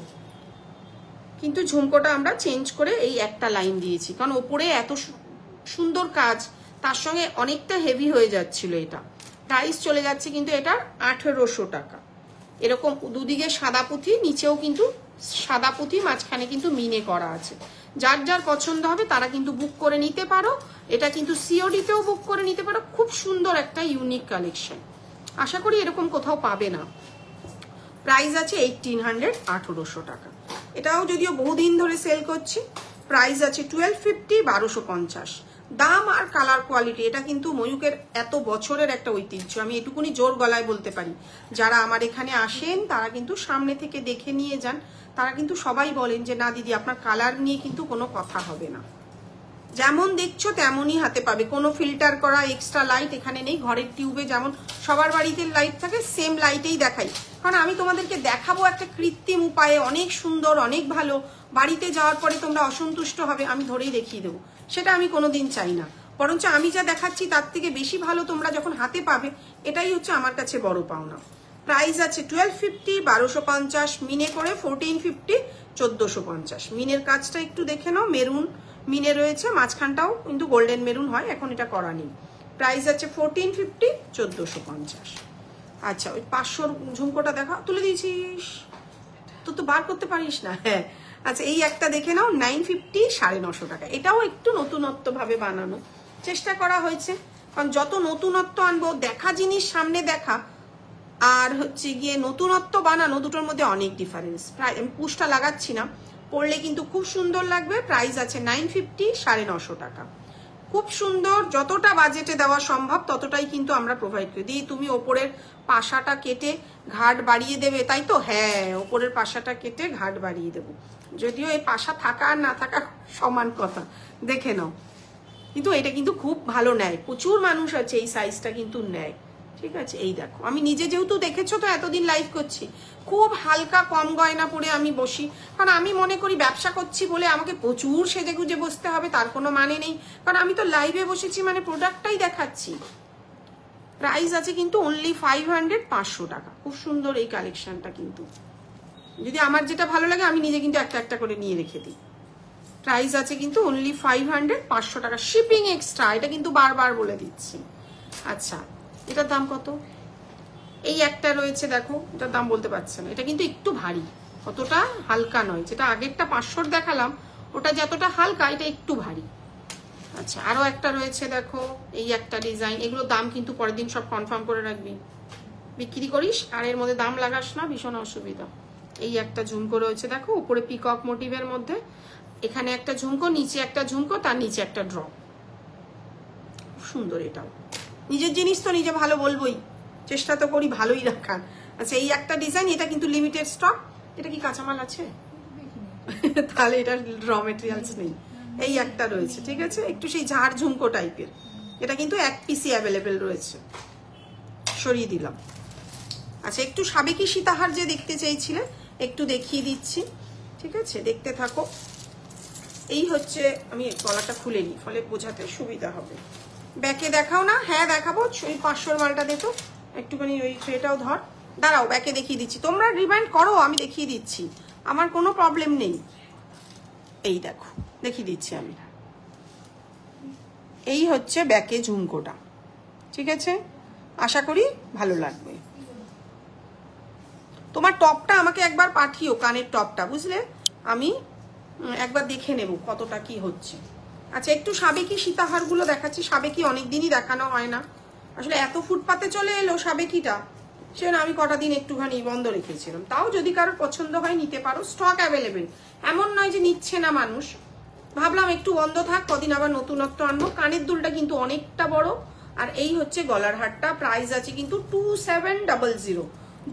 কিন্তু ঝুমকোটা আমরা চেঞ্জ করে এই একটা লাইন দিয়েছি, কারণ ওপরে এত সুন্দর কাজ, তার সঙ্গে অনেকটা হেভি হয়ে যাচ্ছিল এটা। প্রাইস চলে যাচ্ছে কিন্তু এটার 1800 টাকা। এরকম দুদিকে সাদা পুঁথি, নিচেও কিন্তু সাদা পুঁথি, মাঝখানে কিন্তু মিনে করা আছে। যার যার পছন্দ হবে তারা কিন্তু বুক করে নিতে পারো। এটা কিন্তু সিওডিতেও বুক করে নিতে পারো। খুব সুন্দর একটা ইউনিক কালেকশন, আশা করি এরকম কোথাও পাবে না। প্রাইস আছে 1800, 1800 টাকা। এটাও যদিও বহুদিন ধরে সেল করছি। প্রাইস আছে 1250, 1250। দাম আর কালার কোয়ালিটি, এটা কিন্তু ময়ূকের এত বছরের একটা ঐতিহ্য। আমি এটুকুনি জোর গলায় বলতে পারি, যারা আমার এখানে আসেন তারা কিন্তু সামনে থেকে দেখে নিয়ে যান। তারা কিন্তু সবাই বলেন যে না দিদি, আপনার কালার নিয়ে কিন্তু কোনো কথা হবে না, যেমন দেখছো তেমনই হাতে পাবে। কোনো ফিল্টার করা এক্সট্রা লাইট এখানে নেই। ঘরের টিউবে যেমন সবার বাড়িতে লাইট থাকে, সেম লাইটেই দেখাই। কারণ আমি তোমাদেরকে দেখাবো একটা কৃত্রিম উপায়ে, অনেক সুন্দর, অনেক ভালো। বাড়িতে যাওয়ার পরে তোমরা অসন্তুষ্ট হবে, আমি ধরেই দেখিয়ে দেবো, সেটা আমি কোনোদিন চাই না। বরঞ্চ আমি যা দেখাচ্ছি তার থেকে বেশি ভালো তোমরা যখন হাতে পাবে, এটাই হচ্ছে আমার কাছে বড় পাওনা। প্রাইস আছে 1250, 1250। মিনে করে 1450, 1450। মিনের কাজটা একটু দেখে নাও, মেরুন মিনে রয়েছে, মাঝখানটাও কিন্তু গোল্ডেন মেরুন হয়, এখন এটা করা নেই। প্রাইস আছে 1450, 1450। আচ্ছা, ওই 500-র ঝুমকোটা দেখা, তুলে দিয়েছিস তো বার করতে পারিস না। হ্যাঁ, আচ্ছা, এই একটা দেখে নাও, 950, 950 টাকা। এটাও একটু নতুনত্ব ভাবে বানানো চেষ্টা করা হয়েছে, কারণ যত নতুনত্ব আনবো, দেখা জিনিস সামনে দেখা, আর হচ্ছে গিয়ে নতুনত্ব বানানো, দুটোর মধ্যে অনেক ডিফারেন্স। প্রায় আমি পুশটা লাগাচ্ছি না, পরলে কিন্তু খুব সুন্দর লাগবে। প্রাইস আছে 950, 950 টাকা। খুব সুন্দর, যতটা বাজেটে দেওয়া সম্ভব ততটাই কিন্তু আমরা প্রোভাইড করি দিই। তুমি ওপরের পাশাটা কেটে ঘাট বাড়িয়ে দেবে, তাই তো? হ্যাঁ, ওপরের পাশাটা কেটে ঘাট বাড়িয়ে দেবো, যদিও এই পাশা থাকা আর না থাকা সমান কথা, দেখে নাও। কিন্তু এটা কিন্তু খুব ভালো নেয়, প্রচুর মানুষ আছে এই সাইজটা কিন্তু নেয়, ঠিক আছে? এই দেখো, আমি নিজে যেহেতু দেখেছো তো এতদিন লাইভ করছি, খুব হালকা কম গয়না পরে আমি বসি, কারণ আমি মনে করি ব্যবসা করছি বলে আমাকে প্রচুর সেজে গুজে বসতে হবে তার কোনো মানে নেই, কারণ আমি তো লাইভে বসেছি মানে প্রোডাক্টটাই দেখাচ্ছি। প্রাইস আছে কিন্তু অনলি 500, 500 টাকা। খুব সুন্দর এই কালেকশনটা, কিন্তু যদি আমার যেটা ভালো লাগে আমি নিজে কিন্তু একটা একটা করে নিয়ে রেখে দিই। প্রাইস আছে কিন্তু অনলি 500, 500 টাকা, শিপিং এক্সট্রা, এটা কিন্তু বারবার বলে দিচ্ছি। আচ্ছা, এটার দাম কত? এই একটা রয়েছে দেখো, এটার দাম বলতে পারছে না, এটা কিন্তু একটু ভারী, অতটা হালকা নয়। যেটা আগেরটা 500 দেখালাম ওটা যতটা হালকা, এটা একটু ভারী। আচ্ছা, আরো একটা রয়েছে দেখো, এই একটা ডিজাইন। এগুলো দাম কিন্তু পরের দিন সব কনফার্ম করে রাখবি, বিক্রি করিস আর এর মধ্যে দাম লাগাস না, ভীষণ অসুবিধা। এই একটা ঝুমকো রয়েছে দেখো, উপরে পিকক মোটিভের মধ্যে, এখানে একটা ঝুমকো, নিচে একটা ঝুমকো, তার নিচে একটা ড্রপ। খুব সুন্দর এটাও। নিজের জিনিস তো নিজে ভালো বলবোই, চেষ্টা তো করি ভালোই রাখার। আচ্ছা, এই একটা ডিজাইন, এটা কিন্তু লিমিটেড স্টক। এটা কি কাঁচামাল আছে? তাহলে এটা র মেটেরিয়ালস নেই। এই একটা রয়েছে, ঠিক আছে, একটু সেই ঝাড় ঝুমকো টাইপের, এটা কিন্তু এক পিসি অ্যাভেলেবেল রয়েছে, সরিয়ে দিলাম। আচ্ছা, একটু সাবেকি সীতাহার যে দেখতে চাইছিলে একটু দেখিয়ে দিচ্ছি, ঠিক আছে, দেখতে থাকো। এই হচ্ছে, আমি গলাটা খুলে নিই ফলে বোঝাতে সুবিধা হবে। ব্যাকে দেখাও না? হ্যাঁ দেখাবো, ওই 500 মালটা দে তো একটুখানি, ওই ট্রেটাও ধর, দাঁড়াও ব্যাকে দেখিয়ে দিচ্ছি, তোমরা রিমাইন্ড করো, আমি দেখিয়ে দিচ্ছি, আমার কোনো প্রবলেম নেই। এই দেখো, দেখিয়ে দিচ্ছি আমি। এই হচ্ছে ব্যাকে ঝুমকোটা, ঠিক আছে, আশা করি ভালো লাগবে। তোমার টপটা আমাকে একবার পাঠিও, কানের টপটা, বুঝলে, আমি একবার দেখে নেব কতটা কি হচ্ছে। আচ্ছা, একটু সাবেকি সীতাহারগুলো দেখাচ্ছি। সাবেকি অনেকদিনই দেখানো হয় না, আসলে এত ফুটপাতে চলে এলো সাবেকিটা, সেজন্য আমি কটা দিন একটুখানি বন্ধ রেখেছিলাম। তাও যদি কারোর পছন্দ হয় নিতে পারো, স্টক অ্যাভেলেবেল, এমন নয় যে নিচ্ছে না মানুষ। ভাবলাম একটু বন্ধ থাক, কদিন আবার নতুনত্ব আনবো। কানের দুলটা কিন্তু অনেকটা বড়, আর এই হচ্ছে গলার হারটা। প্রাইস আছে কিন্তু 2700,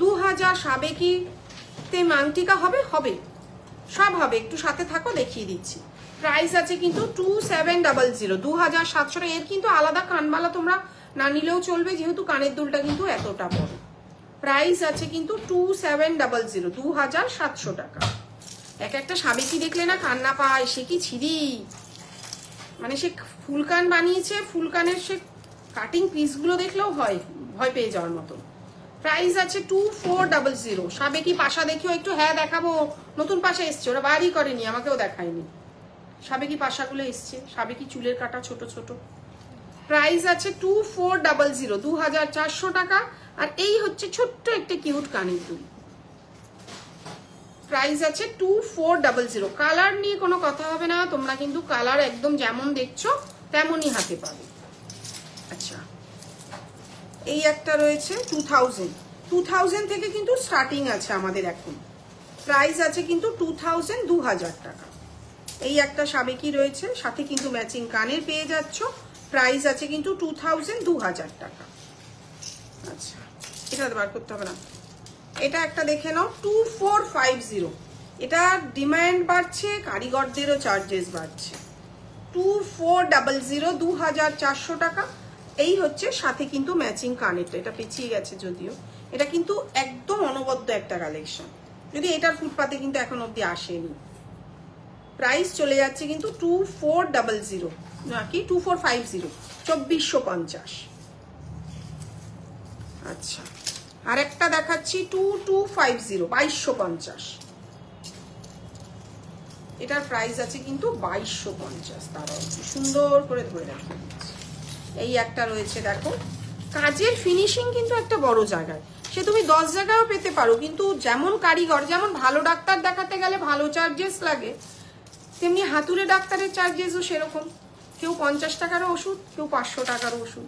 2000। সাবেকিতে মাংটিকা হবে, হবে সব হবে, একটু সাথে থাকো, দেখিয়ে দিচ্ছি। প্রাইস আছে কিন্তু 2700, 2700 টাকা। এর কিন্তু আলাদা কানবালা তোমরা না নিলেও চলবে, যেহেতু কানের দুলটা কিন্তু এতটা বড়। প্রাইস আছে কিন্তু 2700, 2700 টাকা। এক একটা সাবেকি দেখলে না কান্না পায়, সে কি ছিরি, মানে সে ফুলকান বানিয়েছে, ফুলকানের সে কাটিং পিসগুলো দেখলেও হয় ভয় পেয়ে যাওয়ার মতো। প্রাইস আছে 2400। সাবেকি পাশা দেখিও একটু, হ্যাঁ দেখাবো, নতুন পাশা এসছে, ওরা বাড়ি করেনি, আমাকেও দেখায়নি। সাবেকি পাশাগুলো এসছে, সাবেকি চুলের কাটা ছোট ছোট। প্রাইস আছে 2400, 2400 টাকা। আর এই হচ্ছে ছোট্ট একটা কিউট কানের দুল, প্রাইস আছে 2400। কালার নিয়ে কোনো কথা হবে না, তোমরা কিন্তু কালার একদম যেমন দেখছো তেমনই হাতে পাবে। আচ্ছা, এই একটা রয়েছে 2000 থেকে কিন্তু স্টার্টিং আছে আমাদের এখন। প্রাইস আছে কিন্তু 2000, 2000 টাকা। এই একটা সাবেকি রয়েছে, সাথে কিন্তু ম্যাচিং কানের পেয়ে যাচ্ছ। প্রাইস আছে কিন্তু 2000, 2000 টাকা। আচ্ছা, এটা বার করতে হবে না, এটা একটা দেখে নাও 2450। এটা ডিমান্ড বাড়ছে, কারিগরদেরও চার্জেস বাড়ছে। 2400, 2400 টাকা। এই হচ্ছে সাথে কিন্তু ম্যাচিং কানেরটা, এটা পেছিয়ে গেছে যদিও, এটা কিন্তু একদম অনবদ্য একটা কালেকশন, যদি এটার ফুটপাতে কিন্তু এখন অব্দি আসেনি। প্রাইস চলে যাচ্ছে কিন্তু 2400, নাকি 2450, 2450। আচ্ছা, আরেকটা দেখাচ্ছি 2250, 2250। এটার প্রাইস আছে কিন্তু 2250। তারাও সুন্দর করে ধরে রাখি। এই একটা রয়েছে দেখো, কাজের ফিনিশিং কিন্তু একটা বড় জায়গায়, সে তুমি 10 জায়গায়ও পেতে পারো, কিন্তু যেমন কারিগর, যেমন ভালো ডাক্তার দেখাতে গেলে ভালো চার্জেস লাগে, তেমনি হাতুড়ে ডাক্তারের চার্জেসও সেরকম। কেউ 50 টাকারও ওষুধ, কেউ 500 টাকারও ওষুধ।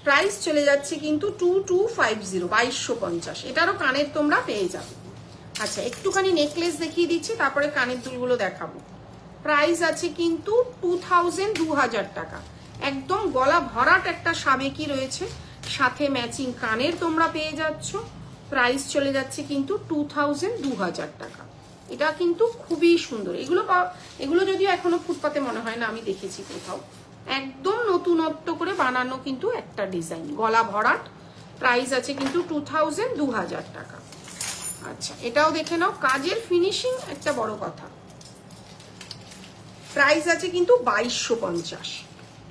প্রাইস চলে যাচ্ছে কিন্তু 2250, 2250। এটারও কানের তোমরা পেয়ে যাবে। আচ্ছা, একটুখানি নেকলেস দেখিয়ে দিচ্ছি, তারপরে কানের দুলগুলো দেখাবো। প্রাইস আছে কিন্তু 2000 টাকা। একদম গলা ভরাট একটা সাবেকি রয়েছে, সাথে ম্যাচিং কানের তোমরা পেয়ে যাচ্ছ। প্রাইস চলে যাচ্ছে কিন্তু 2000 টাকা। এটা কিন্তু খুবই সুন্দর। এগুলো যদিও এখনো ফুটপাতে মনে হয় না, আমি দেখেছি কোথাও। একদম নতুনত্ব করে বানানো কিন্তু একটা ডিজাইন, গলা ভরাট। প্রাইস আছে কিন্তু 2000 টাকা। আচ্ছা, এটাও দেখে নাও, কাজের ফিনিশিং একটা বড় কথা। প্রাইস আছে কিন্তু 2250।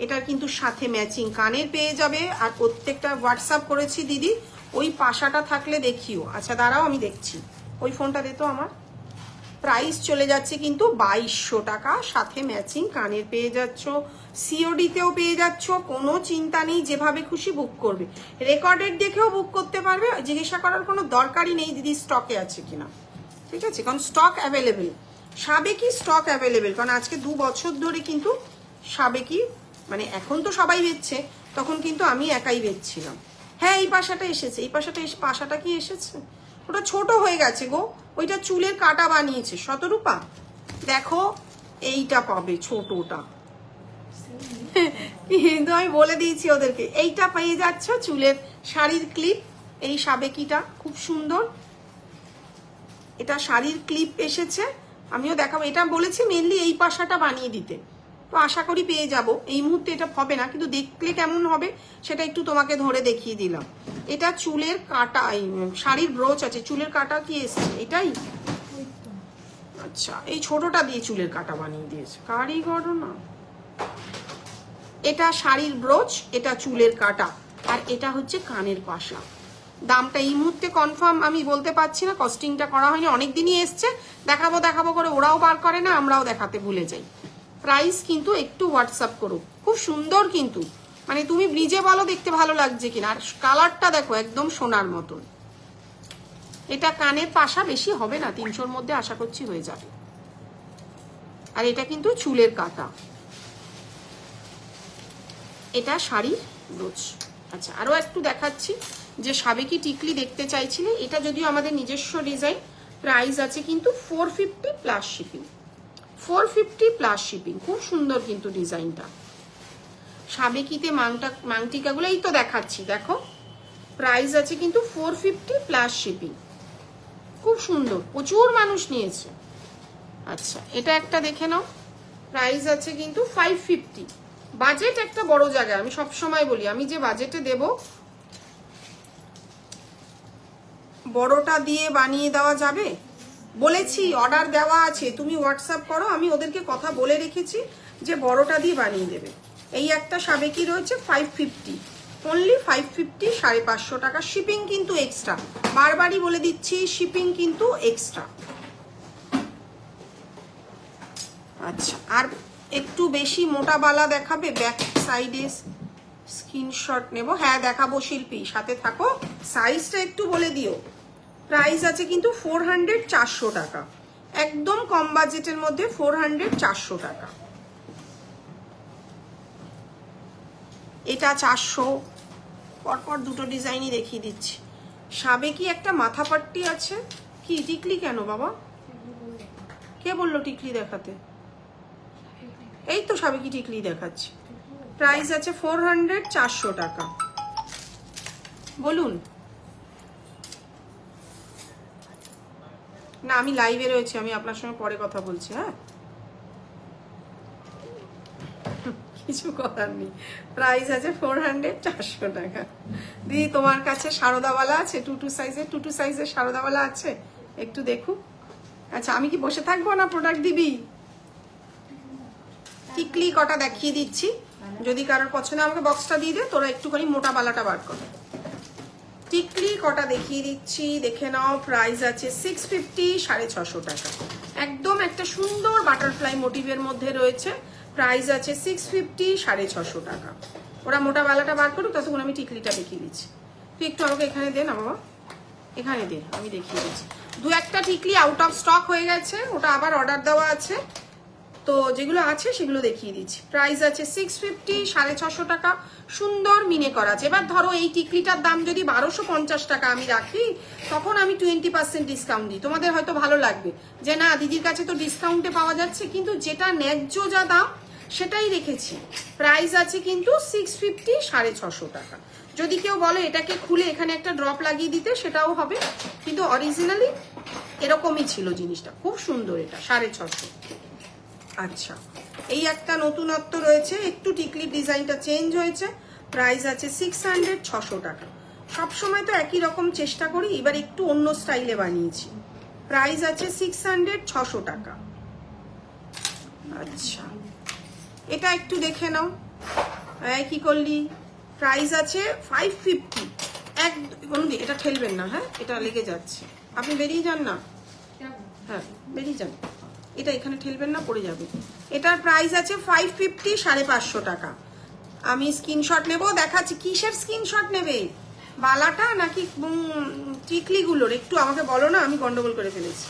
এটার কিন্তু সাথে ম্যাচিং কানের পেয়ে যাবে। আর প্রত্যেকটা হোয়াটসঅ্যাপ করেছি দিদি, ওই পাশাটা থাকলে দেখিও। আচ্ছা দাঁড়াও, আমি দেখছি, ওই ফোনটা দে তো আমার। প্রাইস চলে যাচ্ছে কিন্তু 2200 টাকা, সাথে ম্যাচিং কানের পেয়ে যাচ্ছ। সিওডিতেও পেয়ে যাচ্ছ, কোনো চিন্তা নেই, যেভাবে খুশি বুক করবে। রেকর্ডেড দেখেও বুক করতে পারবে, জিজ্ঞাসা করার কোনো দরকারই নেই দিদি স্টকে আছে কিনা, ঠিক আছে? কারণ স্টক অ্যাভেলেবেল, সাবেকি স্টক অ্যাভেলেবেল। কারণ আজকে 2 বছর ধরে কিন্তু সাবেকি, মানে এখন তো সবাই বেচছে, তখন কিন্তু আমি একাই বেচছিলাম। হ্যাঁ, এই পাশাটা এসেছে, এই পাশাটা কি এসেছে? ওটা ছোট হয়ে গেছে গো, ওইটা চুলের কাটা বানিয়েছে শতরূপা। দেখো এইটা পাবে ছোটটা, কিন্তু আমি বলে দিয়েছি ওদেরকে, এইটা পেয়ে যাচ্ছ চুলের শাড়ির ক্লিপ। এই সাবেকিটা খুব সুন্দর, এটা শাড়ির ক্লিপ এসেছে, আমিও দেখাবো। এটা বলেছি মেনলি এই পাশাটা বানিয়ে দিতে, তো আশা করি পেয়ে যাব। এই মুহূর্তে এটা হবে না, কিন্তু দেখলে কেমন হবে সেটা একটু তোমাকে ধরে দেখিয়ে দিলাম। এটা চুলের কাটা, শাড়ির ব্রোচ আছে, চুলের কাটা কি এসছে এটাই? আচ্ছা, এই ছোটটা দিয়ে চুলের কাটা বানিয়ে দিয়েছে কারিগর না। এটা শাড়ির ব্রোচ, এটা চুলের কাটা, আর এটা হচ্ছে কানের পাশা। দামটা এই মুহূর্তে কনফার্ম আমি বলতে পারছি না, কস্টিংটা করা হয়নি, অনেকদিনই এসছে। দেখাবো করে ওরাও বার করে না, আমরাও দেখাতে ভুলে যাই। প্রাইস কিন্তু একটু হোয়াটসঅ্যাপ করো, খুব সুন্দর কিন্তু, মানে তুমি ব্রিজে বলো দেখতে ভালো লাগছে কিনা। আর কালারটা দেখো একদম সোনার মতন। এটা কানের পাশা, বেশি হবে না, 300-র মধ্যে আশা করছি হয়ে যাবে। আর এটা কিন্তু চুলের কাটা, এটা শাড়ির ব্রোচ। আচ্ছা, আরো একটু দেখাচ্ছি, যে সাবেকি টিকলি দেখতে চাইছিলে, এটা যদিও আমাদের নিজস্ব ডিজাইন। প্রাইস আছে কিন্তু 450 প্লাস শিপিং, 450 প্লাস শিপিং। খুব সুন্দর কিন্তু ডিজাইনটা। সাবেকিতে মাংটিকাগুলো এই তো দেখাচ্ছি, দেখো। প্রাইস আছে কিন্তু 450 প্লাস শিপিং, খুব সুন্দর, প্রচুর মানুষ নিয়েছে। আচ্ছা, এটা একটা দেখে নাও, প্রাইস আছে কিন্তু 550। বাজেট একটা বড় জায়গা, আমি সব সময় বলি, আমি যে বাজেটে দেব, বড়টা দিয়ে বানিয়ে দেওয়া যাবে। বলেছি অর্ডার দেওয়া আছে, তুমি হোয়াটসঅ্যাপ করো, আমি ওদেরকে কথা বলে রেখেছি যে বড়টা দিয়ে বানিয়ে দেবে। এই একটা সাবেকি রয়েছে 550, অনলি 550, 550 টাকা। শিপিং কিন্তু এক্সট্রা, বারবারই বলে দিচ্ছি, শিপিং কিন্তু এক্সট্রা। আচ্ছা, আর একটু বেশি মোটা বালা দেখাবে, ব্যাক সাইডে স্ক্রিনশট নেব। হ্যাঁ দেখাবো শিল্পী, সাথে থাকো, সাইজটা একটু বলে দিও। প্রাইস আছে কিন্তু 400, 400 টাকা, একদম কম বাজেটের মধ্যে 400, 400 টাকা। এটা 400। পরপর দুটো ডিজাইনই দেখিয়ে দিচ্ছি। সাবেকি একটা মাথা পাট্টি আছে। কি টিকলি কেন বাবা? কে বললো টিকলি দেখাতে? এই তো সাবেকি টিকলি দেখাচ্ছি। প্রাইস আছে 400, 400 টাকা। বলুন না, আমি লাইভে রয়েছি, আমি আপনার সঙ্গে পরে কথা বলছি। হ্যাঁ, কিছু করার নেই। প্রাইস আছে 400, 400 টাকা। দিদি তোমার কাছে সারদাওয়ালা আছে? 22 সাইজের, 22 সাইজের সারদাওয়ালা আছে? একটু দেখুক। আচ্ছা, আমি কি বসে থাকবো না, প্রোডাক্ট দিবি? টিকলি কটা দেখিয়ে দিচ্ছি, যদি কারোর পছন্দ আমাকে বক্সটা দিয়ে দে, তোরা একটুখানি মোটা বালাটা বার কর। টিকলি কটা দেখিয়ে দিচ্ছি, দেখে নাও। প্রাইস আছে 650, 650 টাকা। একদম একটা সুন্দর বাটারফ্লাই মোটিভের মধ্যে রয়েছে। প্রাইস আছে 650, 650 টাকা। ওরা মোটা বালাটা বার করুক, ততক্ষণ আমি টিকলিটা দেখিয়ে দিচ্ছি। তুই একটু আমাকে এখানে দে না বাবা, এখানে দে, আমি দেখিয়ে দিচ্ছি। দু একটা টিকলি আউট অফ স্টক হয়ে গেছে, ওটা আবার অর্ডার দেওয়া আছে। তো যেগুলো আছে সেগুলো দেখিয়ে দিচ্ছি। প্রাইস আছে 650, 650 টাকা, সুন্দর মিনে করা আছে। এবার ধরো এই টিকলিটার দাম যদি 1250 টাকা আমি রাখি, তখন আমি 20% ডিসকাউন্ট দিই। তোমাদের হয়তো ভালো লাগবে যে না দিদির কাছে তো ডিসকাউন্টে পাওয়া যাচ্ছে, কিন্তু যেটা ন্যায্য যা দাম সেটাই রেখেছি। প্রাইস আছে কিন্তু 650, 650 টাকা। যদি কেউ বলে এটাকে খুলে এখানে একটা ড্রপ লাগিয়ে দিতে, সেটাও হবে, কিন্তু অরিজিনালি এরকমই ছিল জিনিসটা। খুব সুন্দর, এটা 650। আচ্ছা, এই একটা নতুনত্ব রয়েছে, একটু টিকলির ডিজাইনটা চেঞ্জ হয়েছে। প্রাইস আছে 600, 600 টাকা। সবসময় তো একই রকম চেষ্টা করি, এবার একটু অন্য স্টাইলে বানিয়েছি। প্রাইস আছে 600, 600 টাকা। আচ্ছা, এটা একটু দেখে নাও। কি করলি? প্রাইস আছে 550। এটা ঠেলবেন না, হ্যাঁ এটা লেগে যাচ্ছে, আপনি বেরিয়ে যান না, হ্যাঁ বেরিয়ে যান, এটা এখানে ঠেলবেন না, পড়ে যাবে। এটার প্রাইস আছে 550, 550 টাকা। আমি স্ক্রিনশট নেব, দেখাচ্ছি। কিসের স্ক্রিনশট নেবে? বালাটা নাকি টিকলিগুলোর? একটু আমাকে বলো না, আমি গন্ডগোল করে ফেলেছি।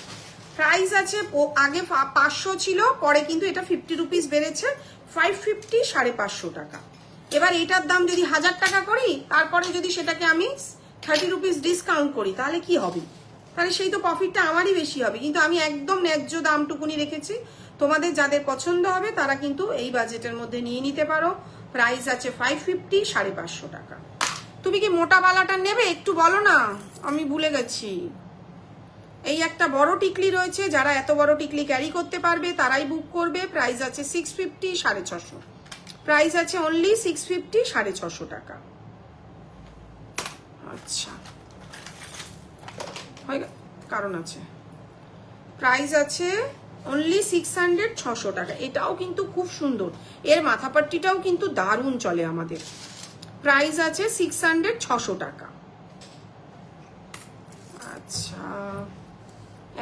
প্রাইস আছে আগে 500 ছিল, পরে কিন্তু এটা 50 রুপিস বেড়েছে, 550, 550 টাকা। এবার এটার দাম যদি 1000 টাকা করি, তারপরে যদি সেটাকে আমি 30 রুপিস ডিসকাউন্ট করি, তাহলে কি হবে? তাহলে সেই তো প্রফিটটা আমারই বেশি হবে। কিন্তু আমি একদম ন্যায্য দামটুকুনি রেখেছি। তোমাদের যাদের পছন্দ হবে তারা কিন্তু এই বাজেটের মধ্যে নিয়ে নিতে পারো। প্রাইস আছে 550, 550 টাকা। তুমি কি মোটা বালাটা নেবে? একটু বলো না, আমি ভুলে গেছি। এই একটা বড় টিকলি রয়েছে, যারা এত বড় টিকলি ক্যারি করতে পারবে তারাই বুক করবে। প্রাইস আছে 650, 650। প্রাইস আছে অনলি 650, 650 টাকা। আচ্ছা, কারণ আছে। প্রাইস আছে অনলি 600, 600 টাকা। এটাও কিন্তু খুব সুন্দর, এর মাথাপাট্টিটাও কিন্তু দারুণ চলে আমাদের। প্রাইস আছে 600, 600 টাকা। আচ্ছা,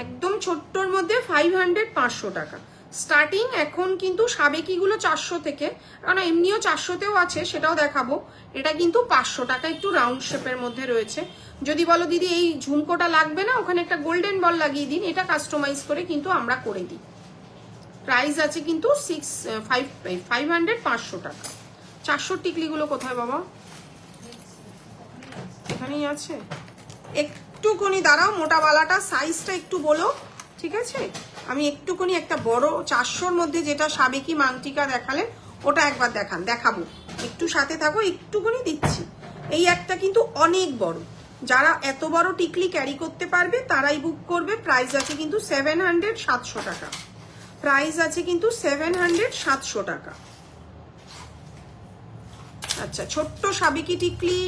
একদম ছোট্টর মধ্যে 500, 500 টাকা স্টার্টিং। এখন কিন্তু সাবেকিগুলো 400 থেকে, কারণ এমনিও 400তেও আছে, সেটাও দেখাবো। এটা কিন্তু 500 টাকা, একটু রাউন্ড শেপের মধ্যে রয়েছে। যদি বলো দিদি এই ঝুমকোটা লাগবে না, ওখানে একটা গোল্ডেন বল লাগিয়ে দিন, এটা কাস্টমাইজ করে কিন্তু আমরা করে দিই। প্রাইস আছে কিন্তু 500, 500 টাকা। 400 টিকলিগুলো কোথায় বাবা? এখানেই আছে। একটুখানি দাঁড়াও, মোটা বালাটা সাইজটা একটু বলো, ঠিক আছে? আমি একটুখানি একটা বড় 400-র মধ্যে যেটা সাবেকি মাংটিকা দেখালেন, ওটা একবার দেখাবো। একটু সাথে থাকো, একটুখানি দিচ্ছি। এই একটা কিন্তু অনেক বড়, যারা এত বড় টিকলি ক্যারি করতে পারবে তারাই বুক করবে। প্রাইস আছে কিন্তু 700, 700 টাকা। প্রাইস আছে কিন্তু 700, 700 টাকা। আচ্ছা, ছোট্ট সাবেকি টিকলি,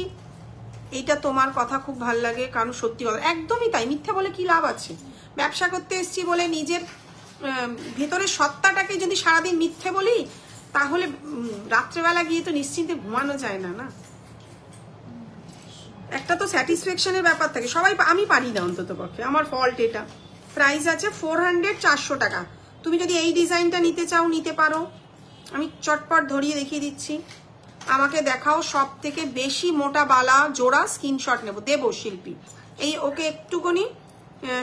এইটা তোমার কথা খুব ভাল লাগে, কারণ সত্যি কথা, একদমই তাই। মিথ্যা বলে কি লাভ আছে? ব্যবসা করতে এসছি বলে নিজের ভেতরের সত্তাটাকে যদি সারাদিন মিথ্যে বলি, তাহলে রাত্রেবেলা গিয়ে তো নিশ্চিন্তে ঘুমানো যায় না। না, একটা তো স্যাটিসফ্যাকশনের ব্যাপার থাকে। সবাই, আমি পারি না অন্তত পক্ষে, আমার ফল্ট এটা। প্রাইস আছে 400, 400 টাকা। তুমি যদি এই ডিজাইনটা নিতে চাও নিতে পারো। আমি চটপট ধরিয়ে দেখিয়ে দিচ্ছি। আমাকে দেখাও সব থেকে বেশি মোটা বালা জোড়া, স্ক্রিনশট দেবো শিল্পী। এই ওকে একটুখানি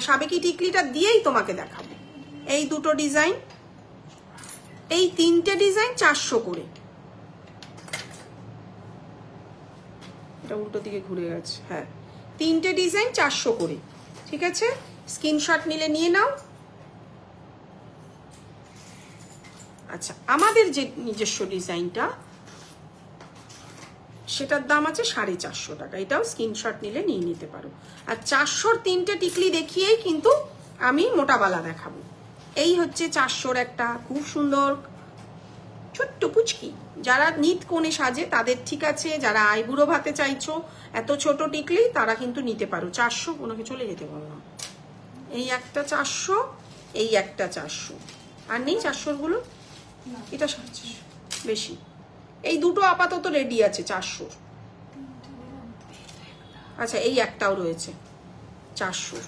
সাবেকি টিকলিটা দিয়েই তোমাকে দেখাবো। এই দুটো ডিজাইন, এই 3টে ডিজাইন 400 করে। এটা উল্টো দিকে ঘুরে গেছে, হ্যাঁ। 3টে ডিজাইন 400 করে, ঠিক আছে? স্ক্রিনশট নিলে নিয়ে নাও। আচ্ছা, আমাদের যে নিজস্ব ডিজাইনটা, সেটার দাম আছে 450 টাকা। এটাও স্ক্রিনশট নিলে নিয়ে নিতে পারো। আর 400-র 3টে টিকলি দেখিয়েই কিন্তু আমি মোটা বালা দেখাবো। এই হচ্ছে 400-র একটা খুব সুন্দর ছোট্ট পুচকি। যারা নিট কোণে সাজে তাদের ঠিক আছে, যারা আইবুড়ো ভাতে চাইছো এত ছোট টিকলি, তারা কিন্তু নিতে পারো। 400, ওনাকে চলে যেতে বললাম। এই একটা 400, এই একটা 400। আর নেই 400-র গুলো? এটা বেশি। এই দুটো আপাতত রেডি আছে 400। আচ্ছা, এই একটাও রয়েছে 400।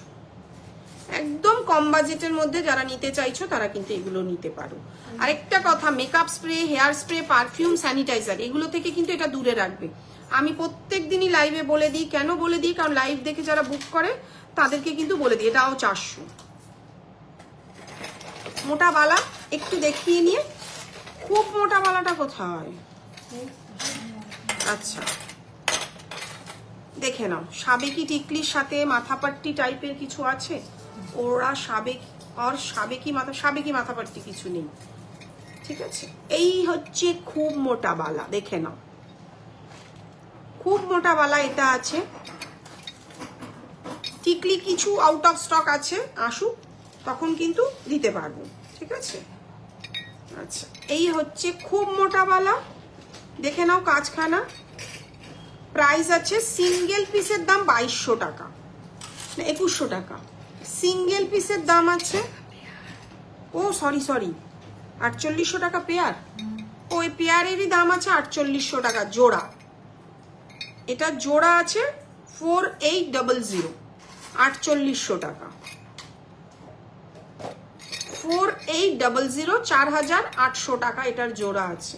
একদম কম বাজেটের মধ্যে যারা নিতে চাইছো তারা কিন্তু এগুলো নিতে পারো। আরেকটা কথা, makeup spray, hair spray, perfume, sanitizer, এগুলো থেকে কিন্তু এটা দূরে রাখবে। আমি প্রত্যেক দিনই লাইভে বলে দিই। কেন বলে দিই? কারণ লাইভ দেখে যারা বুক করে তাদেরকে কিন্তু বলে দিই। এটাও 400। মোটা বালা একটু দেখিয়ে নিয়ে। খুব মোটা বালাটা কোথায়? আচ্ছা দেখে নাও, সাবেকি টিকলির সাথে মাথাপাট্টি টাইপের কিছু আছে? ওরা সাবেকি মাথাপাট্টি কিছু নেই, ঠিক আছে। এই হচ্ছে খুব মোটা বালা, দেখে নাও, খুব মোটা বালা এটা আছে। টিকলি কিছু আউট অফ স্টক আছে, আসুক তখন কিন্তু দিতে পারবো, ঠিক আছে। আচ্ছা এই হচ্ছে খুব মোটা বালা, দেখে নাও কাজখানা। প্রাইস আছে সিঙ্গেল পিসের দাম 2200 টাকা, 2100 টাকা সিঙ্গেল পিসের দাম আছে। ও সরি 4800 টাকা পেয়ার। ওই পেয়ারেরই দাম আছে 4800 টাকা জোড়া। এটা জোড়া আছে 4800, 4800 টাকা। 4800, 4800 টাকা এটার জোড়া আছে।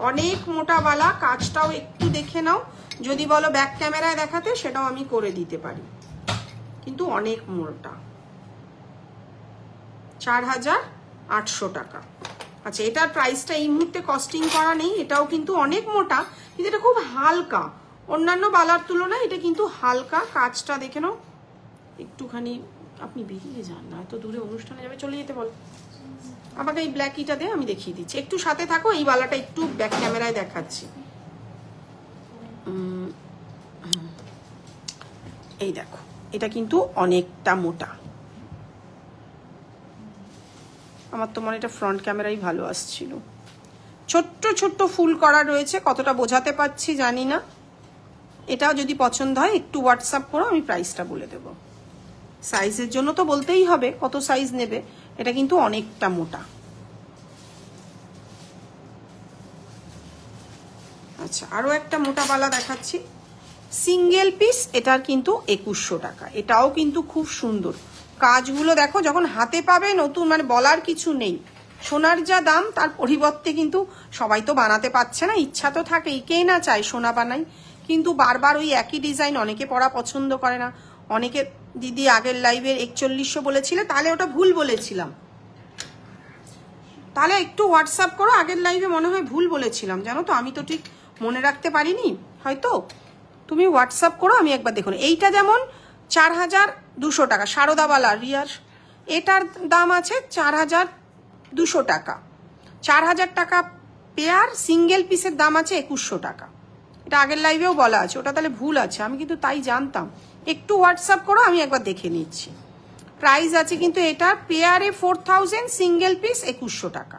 অনেক মোটা বালা, কাজটাও একটু দেখে নাও। যদি বলো ব্যাক ক্যামেরায় দেখাতে, সেটাও আমি করে দিতে পারি, কিন্তু অনেক মোটা। 4800 টাকা। আচ্ছা এটার প্রাইসটা এই মুহূর্তে কস্টিং করা নেই, এটাও কিন্তু অনেক মোটা, কিন্তু এটা খুব হালকা। অন্যান্য বালার তুলনায় এটা কিন্তু হালকা। কাজটা দেখে নাও একটুখানি। আপনি বেরিয়ে যান না, এত দূরে অনুষ্ঠানে যাবে, চলে যেতে বল। আমাকে এই ব্ল্যাক ইটা দিয়ে আমি দেখিয়ে দিচ্ছি, একটু সাথে থাকো। এই বালাটা একটু ব্যাক ক্যামেরায় দেখাচ্ছি। এই দেখো, এটা কিন্তু অনেকটা মোটা। আমার তো মনে এটা ফ্রন্ট ক্যামেরাই ভালো আসছিল। ছোট্ট ছোট্ট ফুল করা রয়েছে, কতটা বোঝাতে পারছি জানি না। এটাও যদি পছন্দ হয় একটু হোয়াটসঅ্যাপ করো, আমি প্রাইসটা বলে দেবো। সাইজের জন্য তো বলতেই হবে কত সাইজ নেবে। এটা কিন্তু অনেকটা মোটা। আচ্ছা আরো একটা মোটা বালা দেখাচ্ছি, সিঙ্গেল পিস। এটার কিন্তু 2100 টাকা। এটাও কিন্তু খুব সুন্দর। কাজগুলো দেখো, যখন হাতে পাবে নতুন, মানে বলার কিছু নেই। সোনার যা দাম, তার পরিবর্তে কিন্তু সবাই তো বানাতে পারছে না। ইচ্ছা তো থাকেই, কে না চায় সোনা বানাই, কিন্তু বারবার ওই একই ডিজাইন অনেকে পরা পছন্দ করে না। অনেকে দিদি আগের লাইভে 4100 বলেছিলে, তাহলে ওটা ভুল বলেছিলাম। তাহলে একটু হোয়াটসঅ্যাপ করো, আগের লাইভে মনে হয় ভুল বলেছিলাম, জানো তো, আমি তো ঠিক মনে রাখতে পারিনি হয়তো। তুমি হোয়াটসঅ্যাপ করো, আমি একবার দেখুন। এইটা যেমন 4200 টাকা, সারদাবালা রিয়ার, এটার দাম আছে 4200 টাকা। 4000 টাকা পেয়ার। সিঙ্গেল পিসের দাম আছে 2100 টাকা। এটা আগের লাইভেও বলা আছে, ওটা তাহলে ভুল আছে, আমি কিন্তু তাই জানতাম। একটু হোয়াটসঅ্যাপ করো, আমি একবার দেখে নিচ্ছি। প্রাইস আছে কিন্তু এটা পেয়ারে 4000, সিঙ্গেল পিস 2100 টাকা।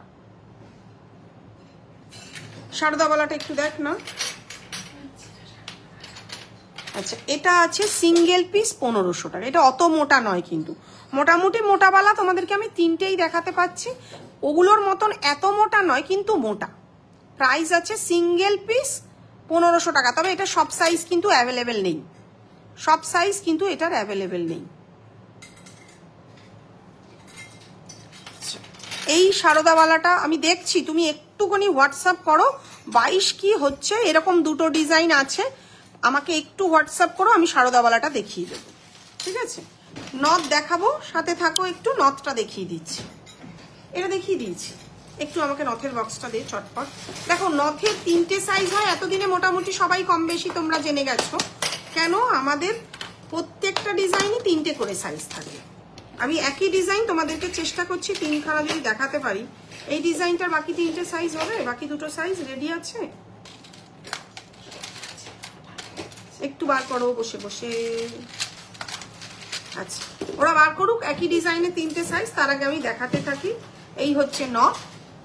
সারদাবালাটা একটু দেখ না। আচ্ছা এটা আছে সিঙ্গেল পিস 1500 টাকা। এটা অত মোটা নয়, কিন্তু মোটামুটি মোটা বালা তোমাদেরকে আমি তিনটেই দেখাতে পাচ্ছি। ওগুলোর মতন এত মোটা নয়, কিন্তু মোটা। প্রাইস আছে সিঙ্গেল পিস 1500 টাকা। তবে এটা সব সাইজ কিন্তু অ্যাভেলেবেল নেই, সব সাইজ কিন্তু এটার অ্যাভেলেবেল নেই। এই সারদাওয়ালাটা আমি দেখছি, তুমি একটুখানি হোয়াটসঅ্যাপ করো। 22 কি হচ্ছে, এরকম দুটো ডিজাইন আছে, আমাকে একটু হোয়াটসঅ্যাপ করো, আমি সারদাওয়ালাটা দেখিয়ে দেবো, ঠিক আছে। নথ দেখাবো, সাথে থাকো, একটু নথটা দেখিয়ে দিচ্ছি। এটা দেখিয়ে দিয়েছি, একটু আমাকে নথের বক্সটা দিয়ে চটপট দেখো। নথের 3টে সাইজ হয়, এতদিনে মোটামুটি সবাই কম বেশি তোমরা জেনে গেছো কেন আমাদের প্রত্যেকটা ডিজাইনই 3টে করে সাইজ থাকে। আমি একই ডিজাইন তোমাদেরকে চেষ্টা করছি 3খানা যদি দেখাতে পারি। এই ডিজাইনটার বাকি 3টে সাইজ হবে, বাকি 2টো সাইজ রেডি আছে। একটু বার করো বসে বসে। আচ্ছা ওরা বার করুক, একই ডিজাইনে 3টে সাইজ। তার আগে আমি দেখাতে থাকি। এই হচ্ছে নথ,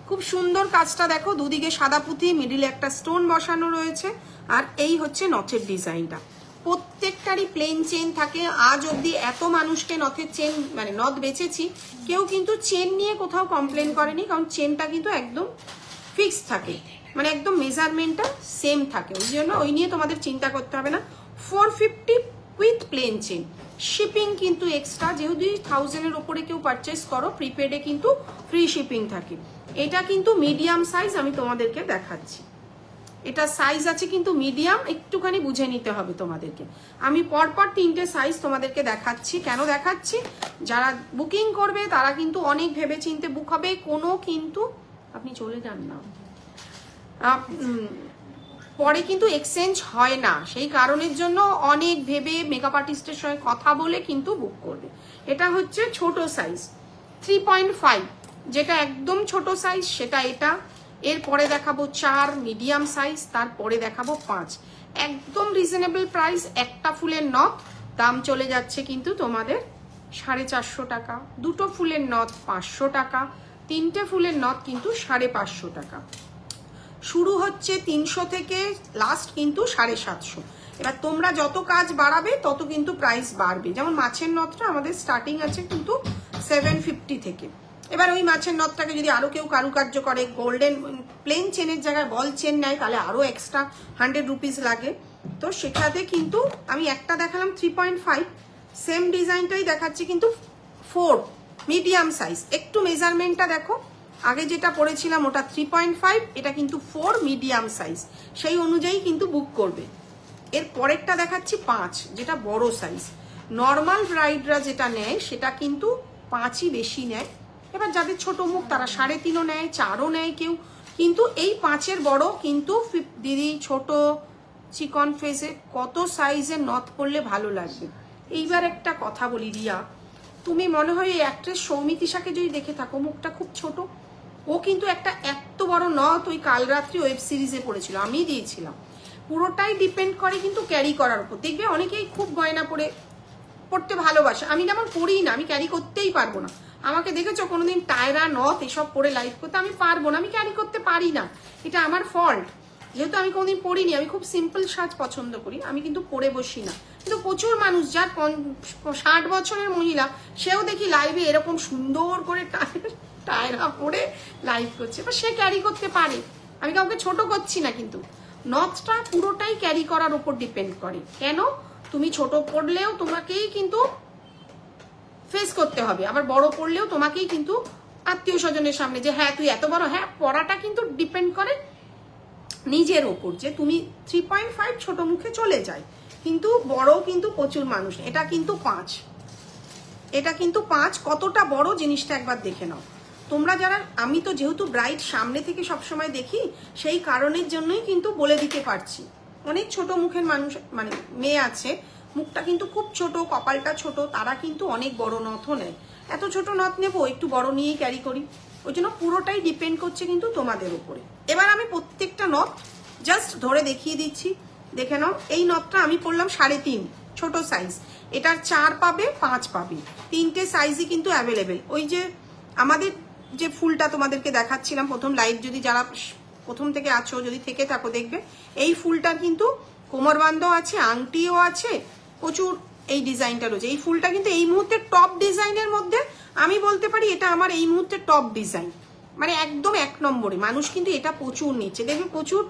খুব সুন্দর কাজটা দেখো, দুদিকে সাদা পুঁতি, মিডিলে একটা স্টোন বসানো রয়েছে। আর এই হচ্ছে নথের ডিজাইনটা। প্রত্যেকটারই প্লেন চেন থাকে। আজ অব্দি এত মানুষকে নথের চেন, মানে নথ বেচেছি, কেউ কিন্তু চেন নিয়ে কোথাও কমপ্লেন করেনি, কারণ চেনটা কিন্তু একদম ফিক্স থাকে, মানে একদম মেজারমেন্টটা সেম থাকে। ওই জন্য ওই নিয়ে তোমাদের চিন্তা করতে হবে না। 450 উইথ প্লেন চেন। শিপিং কিন্তু এক্সট্রা, যেহেতু 1000-এর ওপরে কেউ পারচেস করো, প্রিপেডে কিন্তু ফ্রি শিপিং থাকে। এটা কিন্তু মিডিয়াম সাইজ, আমি তোমাদেরকে দেখাচ্ছি। এটা সাইজ আছে কিন্তু মিডিয়াম, একটুখানি বুঝে নিতে হবে তোমাদেরকে। আমি পরপর 3টে সাইজ তোমাদেরকে দেখাচ্ছি। কেন দেখাচ্ছি? যারা বুকিং করবে তারা কিন্তু অনেক ভেবে চিন্তে বুক হবে, কোনো কিন্তু আপনি চলে যান না, পরে কিন্তু এক্সচেঞ্জ হয় না। সেই কারণের জন্য অনেক ভেবে মেকআপ আর্টিস্টের সঙ্গে কথা বলে কিন্তু বুক করবে। এটা হচ্ছে ছোট সাইজ 3.5, যেটা একদম ছোট সাইজ সেটা এটা। এরপরে দেখাবো 4 মিডিয়াম সাইজ, তারপরে দেখাবো 5। একদম রিজনেবল প্রাইস। একটা ফুলের নথ দাম চলে যাচ্ছে কিন্তু তোমাদের 450 টাকা, দুটো ফুলের নথ 500 টাকা, 3টে ফুলের নথ কিন্তু 550 টাকা। শুরু হচ্ছে 300 থেকে, লাস্ট কিন্তু 750। এবার তোমরা যত কাজ বাড়াবে তত কিন্তু প্রাইস বাড়বে। যেমন মাছের নথটা আমাদের স্টার্টিং আছে কিন্তু 750 থেকে। এবার ওই মাছের নথটাকে যদি আরো কেউ কারুকার্য করে, গোল্ডেন প্লেন চেনের জায়গায় বল চেন নেয়, তাহলে আরো এক্সট্রা 100 রুপিস লাগে। তো সেখানে কিন্তু আমি একটা দেখালাম 3.5, সেম ডিজাইনটাই দেখাচ্ছি কিন্তু 4 মিডিয়াম সাইজ। একটু মেজারমেন্টটা দেখো, আগে যেটা পড়েছিলাম ওটা 3.5, এটা কিন্তু 4 মিডিয়াম সাইজ, সেই অনুযায়ী কিন্তু বুক করবে। এর পরেরটা দেখাচ্ছি 5, যেটা বড় সাইজ। নর্মাল ব্রাইডরা যেটা নেয় সেটা কিন্তু 5ই বেশি নেয়। এবার যাদের ছোট মুখ তারা 3.5ও নেয়, 4ও নেয় কেউ, কিন্তু এই 5-এর বড় কিন্তু দিদি ছোট চিকন ফেসে কত সাইজের নথ পরলে ভালো লাগবে। এইবার একটা কথা বলি রিয়া, তুমি মনে হয় এই অ্যাক্ট্রেস সৌমিতিশাকে যদি দেখে থাকো, মুখটা খুব ছোট, ও কিন্তু একটা এত বড় নথ ওই কাল রাত্রি ওয়েব সিরিজে পড়েছিল, আমি দিয়েছিলাম। পুরোটাই ডিপেন্ড করে কিন্তু ক্যারি করার উপর। দেখবে অনেকেই খুব গয়না পড়তে ভালোবাসে, আমি যেমন পড়ি না, আমি ক্যারি করতেই পারবো না। আমাকে দেখেছো কোনোদিন টায়রা নথ এসব পরে লাইভ করতে? আমি পারবো না, আমি ক্যারি করতে পারি না, এটা আমার ফল্ট। যেহেতু আমি কোনোদিন পড়িনি, আমি খুব সিম্পল সাজ পছন্দ করি, আমি কিন্তু পরে বসি না। কিন্তু প্রচুর মানুষ যার 60 বছরের মহিলা, সেও দেখি লাইভে এরকম সুন্দর করে টায়রা পরে লাইভ করছে, এবার সে ক্যারি করতে পারে। আমি কাউকে ছোট করছি না, কিন্তু নথটা পুরোটাই ক্যারি করার উপর ডিপেন্ড করে। কেন? তুমি ছোট পড়লেও তোমাকেই কিন্তু ফেস করতে হবে, আবার বড় পড়লেও তোমাকেই কিন্তু আত্মীয় স্বজনের সামনে যে হ্যাঁ তুই এত বড়, হ্যাঁ পড়াটা কিন্তু ডিপেন্ড করে নিজের ওপর, যে তুমি 3.5 ছোট মুখে চলে যায়, কিন্তু বড় কিন্তু প্রচুর মানুষ। এটা কিন্তু 5, এটা কিন্তু 5। কতটা বড় জিনিসটা একবার দেখে নাও তোমরা যারা। আমি তো যেহেতু ব্রাইড সামনে থেকে সবসময় দেখি, সেই কারণের জন্যই কিন্তু বলে দিতে পারছি। অনেক ছোট মুখের মানুষ মানে মেয়ে আছে, মুখটা কিন্তু খুব ছোট, কপালটা ছোট, তারা কিন্তু অনেক বড় নথও নেয়। এত ছোট নথ নেবো, একটু বড় নিয়েই ক্যারি করি। ওই জন্য পুরোটাই ডিপেন্ড করছে কিন্তু তোমাদের উপরে। এবার আমি প্রত্যেকটা নথ জাস্ট ধরে দেখিয়ে দিচ্ছি, দেখে নাও। এই নথটা আমি পরলাম 3.5 ছোট সাইজ, এটার 4 পাবে, 5 পাবে, 3টে সাইজই কিন্তু অ্যাভেলেবেল। ওই যে আমাদের যে ফুলটা তোমাদেরকে দেখাচ্ছিলাম প্রথম লাইভ, যদি যারা প্রথম থেকে আছো, যদি থেকে থাকো দেখবে এই ফুলটা কিন্তু কোমরবন্ধ আছে, আংটিও আছে, প্রচুর এই ডিজাইনটা রয়েছে। এই ফুলটা কিন্তু এই মুহূর্তে টপ ডিজাইনের মধ্যে আমি বলতে পারি এটা আমার এই মুহূর্তে টপ ডিজাইন, মানে একদম 1 নম্বরে। মানুষ কিন্তু এটা প্রচুর নিচ্ছে, দেখবে প্রচুর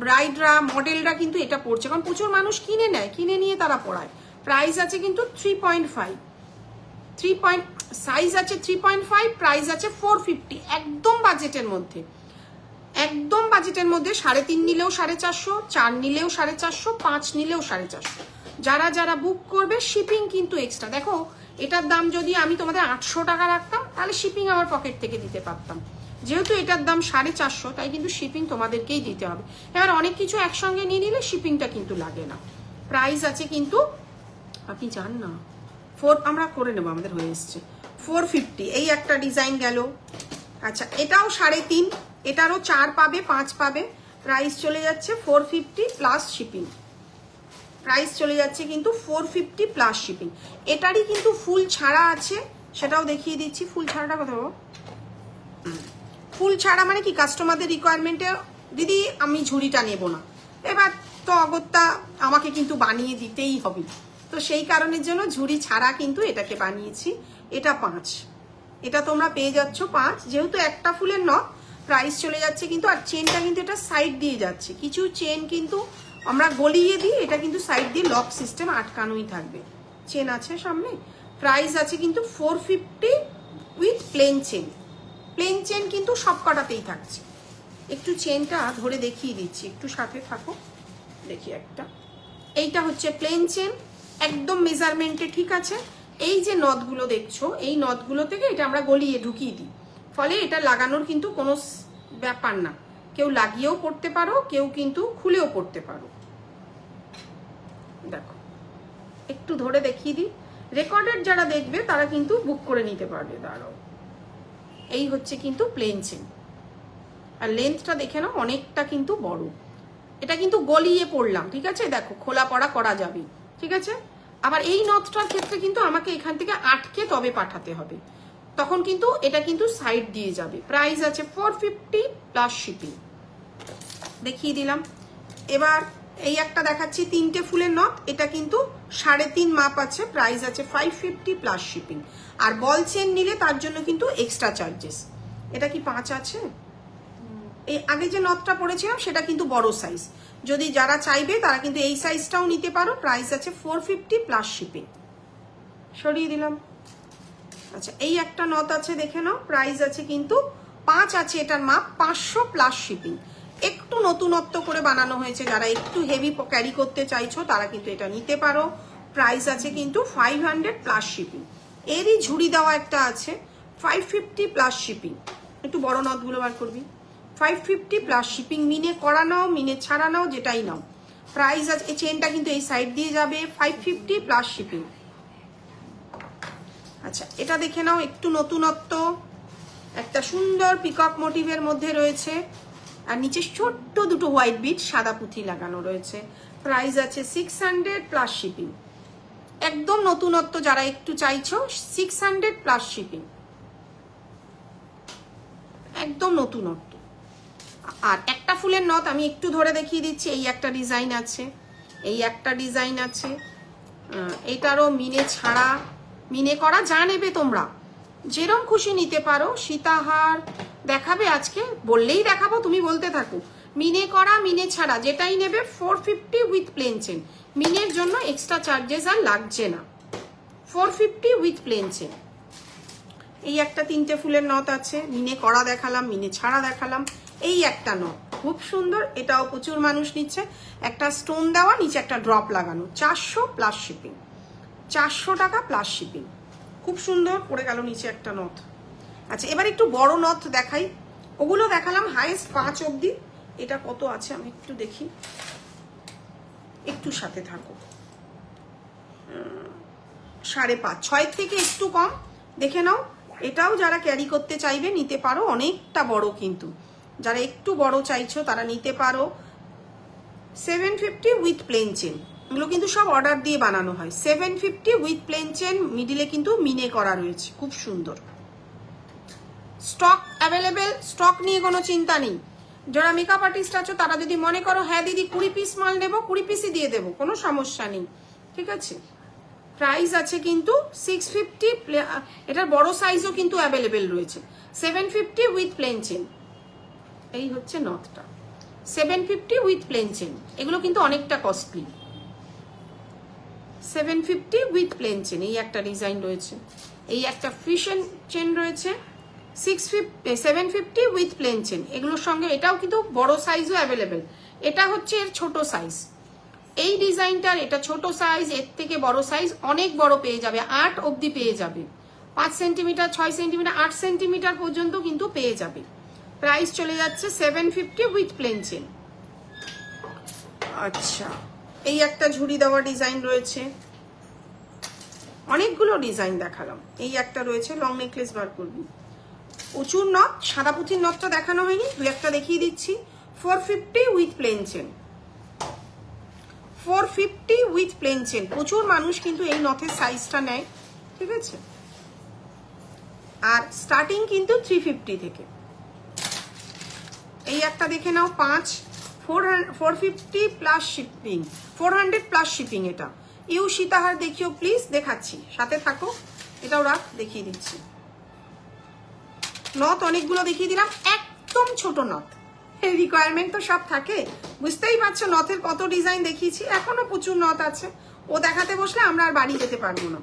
ব্রাইডরা মডেলরা কিন্তু এটা পড়ছে, কারণ প্রচুর মানুষ কিনে নেয়, কিনে নিয়ে তারা পড়ায়। প্রাইস আছে কিন্তু 3.5, সাইজ আছে 3.5, প্রাইস আছে 450, একদম বাজেটের মধ্যে, একদম বাজেটের মধ্যে। 3.5 নিলেও 450, 4 নিলেও 450, 5 নিলেও 450। যারা যারা বুক করবে শিপিং কিন্তু এক্সট্রা। দেখো এটার দাম যদি আমি তোমাদের 800 টাকা রাখতাম, তাহলে শিপিং আমার পকেট থেকে দিতে পারতাম। যেহেতু এটার দাম 450, তাই কিন্তু শিপিং তোমাদেরকেই দিতে হবে। এবার অনেক কিছু একসঙ্গে নিয়ে নিলে শিপিংটা কিন্তু লাগে না। প্রাইস আছে কিন্তু, আপনি জান না, 4 আমরা করে নেবো, আমাদের হয়ে এসছে 450। এই একটা ডিজাইন গেল। আচ্ছা এটাও 3.5, এটারও 4 পাবে, 5 পাবে। প্রাইস চলে যাচ্ছে 450 প্লাস শিপিং। প্রাইস চলে যাচ্ছে কিন্তু 450 প্লাস শিপিং। এটারই কিন্তু ফুল ছাড়া আছে, সেটাও দেখিয়ে দিচ্ছি। ফুল ছাড়াটা কথা বলবো, ফুল ছাড়া মানে কি, কাস্টমারদের রিকোয়ারমেন্টে দিদি আমি ঝুড়িটা নেব না, এবার তো অগত্যা আমাকে কিন্তু বানিয়ে দিতেই হবে, তো সেই কারণের জন্য ঝুড়ি ছাড়া কিন্তু এটাকে বানিয়েছি। এটা 5, এটা তোমরা পেয়ে যাচ্ছ 5, যেহেতু একটা ফুলের নথ। প্রাইস চলে যাচ্ছে কিন্তু, আর চেনটা কিন্তু এটা সাইড দিয়ে যাচ্ছে, কিছু চেন কিন্তু আমরা গলিয়ে দিই, এটা কিন্তু সাইড দিয়ে লক সিস্টেম আটকানোই থাকবে, চেন আছে সামনে। প্রাইস আছে কিন্তু 450 with plain chain. Plain chain কিন্তু সব কটাতেই থাকছে, একটু চেনটা ধরে দেখিয়ে দিচ্ছি, একটু সাথে থাকো। দেখি একটা, এইটা হচ্ছে প্লেন চেন, একদম মেজারমেন্টে ঠিক আছে। এই যে নথগুলো দেখছো, এই নথগুলো থেকে এটা আমরা গলিয়ে ঢুকিয়ে দিই, ফলে এটা লাগানোর কিন্তু কোনো ব্যাপার না। কেউ লাগিয়েও পড়তে পারো, কেউ কিন্তু খুলেও পড়তে পারো। দেখো একটু ধরে দেখিয়ে দিই, রেকর্ডেড যারা দেখবে তারা কিন্তু বুক করে নিতে পারবে। দাঁড়াও, এই হচ্ছে কিন্তু প্লেন চেন, আর লেন্থটা দেখে নাও অনেকটা কিন্তু বড়। এটা কিন্তু গলিয়ে পড়লাম, ঠিক আছে, দেখো খোলা পড়া করা যাবে, ঠিক আছে। আবার এই নথটার ক্ষেত্রে কিন্তু আমাকে এখান থেকে আটকে তবে পাঠাতে হবে, তখন কিন্তু এটা কিন্তু সাইড দিয়ে যাবে। প্রাইস আছে 450 প্লাস শিপিং, দেখিয়ে দিলাম। এবার এই একটা দেখাচ্ছি, 3টে ফুলের নথ, এটা কিন্তু 3.5 মাপ আছে, প্রাইস আছে 550 প্লাস শিপিং। আর বল চেন নিলে তার জন্য কিন্তু এক্সট্রা চার্জেস। এটা কি 5 আছে? এই আগে যে নথটা পড়েছিলাম সেটা কিন্তু বড় সাইজ, যদি যারা চাইবে তারা কিন্তু এই সাইজটাও নিতে পারো। প্রাইস আছে 450 প্লাস শিপিং, সরিয়ে দিলাম। আচ্ছা, এই একটা নথ আছে, দেখে নাও, প্রাইস আছে কিন্তু 5 আছে এটার মাপ, 500 প্লাস শিপিং। একটু নতুনত্ব করে বানানো হয়েছে, যারা একটু হেভি ক্যারি করতে চাইছো তারা কিন্তু এটা নিতে পারো। প্রাইস আছে কিন্তু 500 প্লাস শিপিং। এরই ঝুড়ি দেওয়া একটা আছে, 550 প্লাস শিপিং। একটু বড় নথগুলো বার করবি, 550 প্লাস শিপিং। মিনে করা নাও, মিনে ছাড়া নাও, যেটাই নাও। প্রাইস আছে, এই চেনটা কিন্তু এই সাইড দিয়ে যাবে, 550 প্লাস শিপিং। আচ্ছা, এটা দেখে নাও, একটু নতুনত্ব, একটা সুন্দর পিকক মোটিভের মধ্যে রয়েছে, আর নিচে ছোট্ট দুটো হোয়াইট বিট সাদা পুঁথি লাগানো রয়েছে। প্রাইস আছে 600 প্লাস শিপিং। একদম নতুনত্ব, যারা একটু চাইছো 600 প্লাস শিপিং, একদম নতুনত্ব। আর একটা ফুলের নথ আমি একটু ধরে দেখিয়ে দিচ্ছি, এই একটা ডিজাইন আছে, এই একটা ডিজাইন আছে, এটারও মিনে ছাড়া, মিনে করা, যা নেবে তোমরা যেরকম খুশি নিতে পারো। সীতাহার দেখাবে আজকে, বললেই দেখাবো, তুমি বলতে থাকো। মিনে করা, মিনে ছাড়া, যেটাই নেবে 450 উইথ প্লেন চেন। মিনের জন্য এক্সট্রা চার্জেস আর লাগছে না, 450 উইথ প্লেন চেন। এই একটা 3টে ফুলের নথ আছে, মিনে করা দেখালাম, মিনে ছাড়া দেখালাম। এই একটা নথ খুব সুন্দর, এটাও প্রচুর মানুষ নিচ্ছে। একটা স্টোন দেওয়া, নিচে একটা ড্রপ লাগানো, 400 প্লাস শিপিং, 400 টাকা প্লাস শিপিং। খুব সুন্দর পড়ে গেল নিচে একটা নথ। আচ্ছা, এবার একটু বড় নথ দেখাই। ওগুলো দেখালাম হাইয়েস্ট 5 অবধি। এটা কত আছে আমি একটু দেখি, একটু সাথে থাকো। 5.5, 6 থেকে একটু কম, দেখে নাও। এটাও যারা ক্যারি করতে চাইবে নিতে পারো, অনেকটা বড় কিন্তু। যারা একটু বড় চাইছো তারা নিতে পারো। 750 উইথ প্লেন চেন, এগুলো কিন্তু সব অর্ডার দিয়ে বানানো হয়। 750 উইথ প্লেন চেন, মিডিলে কিন্তু মিনে করা রয়েছে, খুব সুন্দর। স্টক অ্যাভেলেবেল, স্টক নিয়ে কোনো চিন্তা নেই। যারা মেকআপ আর্টিস্ট আছো তারা যদি মনে করো হ্যাঁ দিদি 20 পিস মাল নেবো, 20 পিসই দিয়ে দেবো, কোনো সমস্যা নেই, ঠিক আছে। প্রাইস আছে কিন্তু 650, এটার বড় সাইজও কিন্তু অ্যাভেলেবেল রয়েছে। 750 উইথ প্লেন চেন, এই হচ্ছে নথটা, 750 উইথ প্লেন চেন। এগুলো কিন্তু অনেকটা কস্টলি। 750 উইথ প্লেন চেন, এই একটা ডিজাইন রয়েছে, এই একটা ফিশন চেন রয়েছে। 750 উইথ প্লেন চেন, এগুলোর সঙ্গে এটাও কিন্তু বড় সাইজও অ্যাভেলেবেল। এটা হচ্ছে এর ছোট সাইজ, এই ডিজাইনটার এটা ছোট সাইজ, এর থেকে বড় সাইজ অনেক বড় পেয়ে যাবে, 8 অবধি পেয়ে যাবে, 5 সেন্টিমিটার, 6 সেন্টিমিটার, 8 সেন্টিমিটার পর্যন্ত কিন্তু পেয়ে যাবে। প্রাইস চলে যাচ্ছে 750 উইথ প্লেন চেন। আচ্ছা, এই একটা ঝুড়ি দেওয়া ডিজাইন রয়েছে, অনেকগুলো ডিজাইন দেখালাম। এই একটা রয়েছে, লং নেকলেস বার করবি, প্রচুর নথ। সাদা পুঁথির নথটা দেখানো হয়নি, দুই একটা দেখিয়ে দিচ্ছি। 450 with plain chain, 450 with plain chain. প্রচুর মানুষ কিন্তু এই নথের সাইজটা নেয়, ঠিক আছে। আর স্টার্টিং কিন্তু 350 থেকে। এই একটা দেখে নাও, 5, 450 প্লাস শিপিং, 400 প্লাস শিপিং। এটা ইউ সীতাহার দেখিও প্লিজ, দেখাচ্ছি, সাথে থাকো। এটাও রাখ, দেখিয়ে দিচ্ছি। নথ অনেকগুলো দেখিয়ে দিলাম, একদম ছোট নথ। রিকোয়ারমেন্ট তো সব থাকে, বুঝতেই পারছো নথের কত ডিজাইন দেখিয়েছি। এখনো প্রচুর নথ আছে, ও দেখাতে বসলে আমরা আর বাড়ি যেতে পারবো না।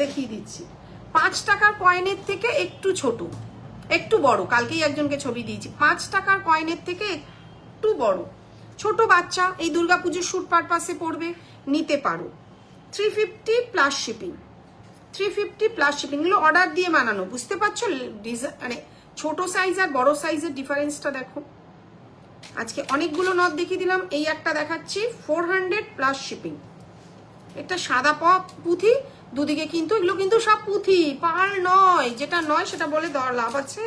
দেখিয়ে দিচ্ছি, 5 টাকার কয়েনের থেকে একটু ছোট, একটু বড়, কালকেই একজনকে ছবি দিয়েছি, 5 টাকার কয়েনের থেকে একটু বড়, ছোট বাচ্চা এই দুর্গাপুজোর শুট পারপাসে পড়বে, নিতে পারো। 350 প্লাস শিপিং, 350 প্লাস শিপিং। এগুলো অর্ডার দিয়ে বানানো, বুঝতে পারছো মানে ছোট সাইজ আর বড় সাইজের ডিফারেন্সটা দেখো। আজকে অনেকগুলো নথ দেখিয়ে দিলাম, এই একটা দেখাচ্ছি 400 প্লাস শিপিং। এটা সাদা পুঁথি, দুদিকে কিন্তু এগুলো কিন্তু সব পুঁথি, পাল নয়, যেটা নয় সেটা বলে দেওয়ার লাভ আছে।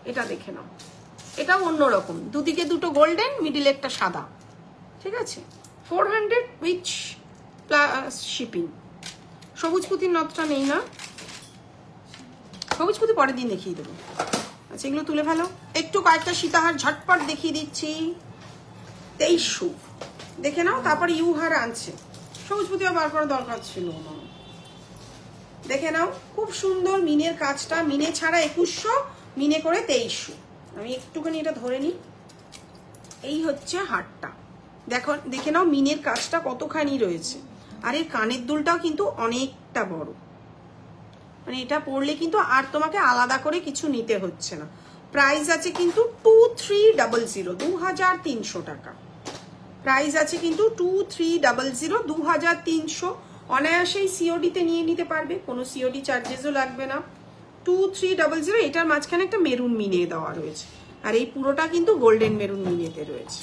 এটা দেখে নাও, এটাও অন্যরকম, দুদিকে দুটো গোল্ডেন, মিডিলে একটা সাদা, ঠিক আছে। 400 উইচ প্লাস শিপিং। সবুজ পুঁতির নথটা নেই না, সবুজ পুঁতি পরের দিন দেখিয়ে দেবো। আচ্ছা এগুলো তুলে ফেলো। একটু কয়েকটা সীতাহার ঝটপট দেখিয়ে দিচ্ছি, 2300 দেখে নাও। তারপরে ইউহার আনছে, সবুজ পুঁতিও বার করার দরকার ছিল না, দেখে নাও। খুব সুন্দর মিনের কাজটা, মিনে ছাড়া 2100, মিনে করে 2300। আমি একটুখানি এটা ধরে নিই, এই হচ্ছে হারটা, দেখো দেখে নাও মিনের কাজটা কতখানি রয়েছে। আর এর কানের দুলটাও কিন্তু অনেকটা বড়, মানে এটা পরলে কিন্তু আর তোমাকে আলাদা করে কিছু নিতে হচ্ছে না। প্রাইস আছে কিন্তু 2300, 2300 টাকা প্রাইস আছে কিন্তু 2300, 2300। অনায়াসেই সিওডিতে নিয়ে নিতে পারবে, কোনো সিওডি চার্জেসও লাগবে না। 2300। এটার মাঝখানে একটা মেরুন মিনে দেওয়া রয়েছে, আর এই পুরোটা কিন্তু গোল্ডেন মেরুন মিনেতে রয়েছে।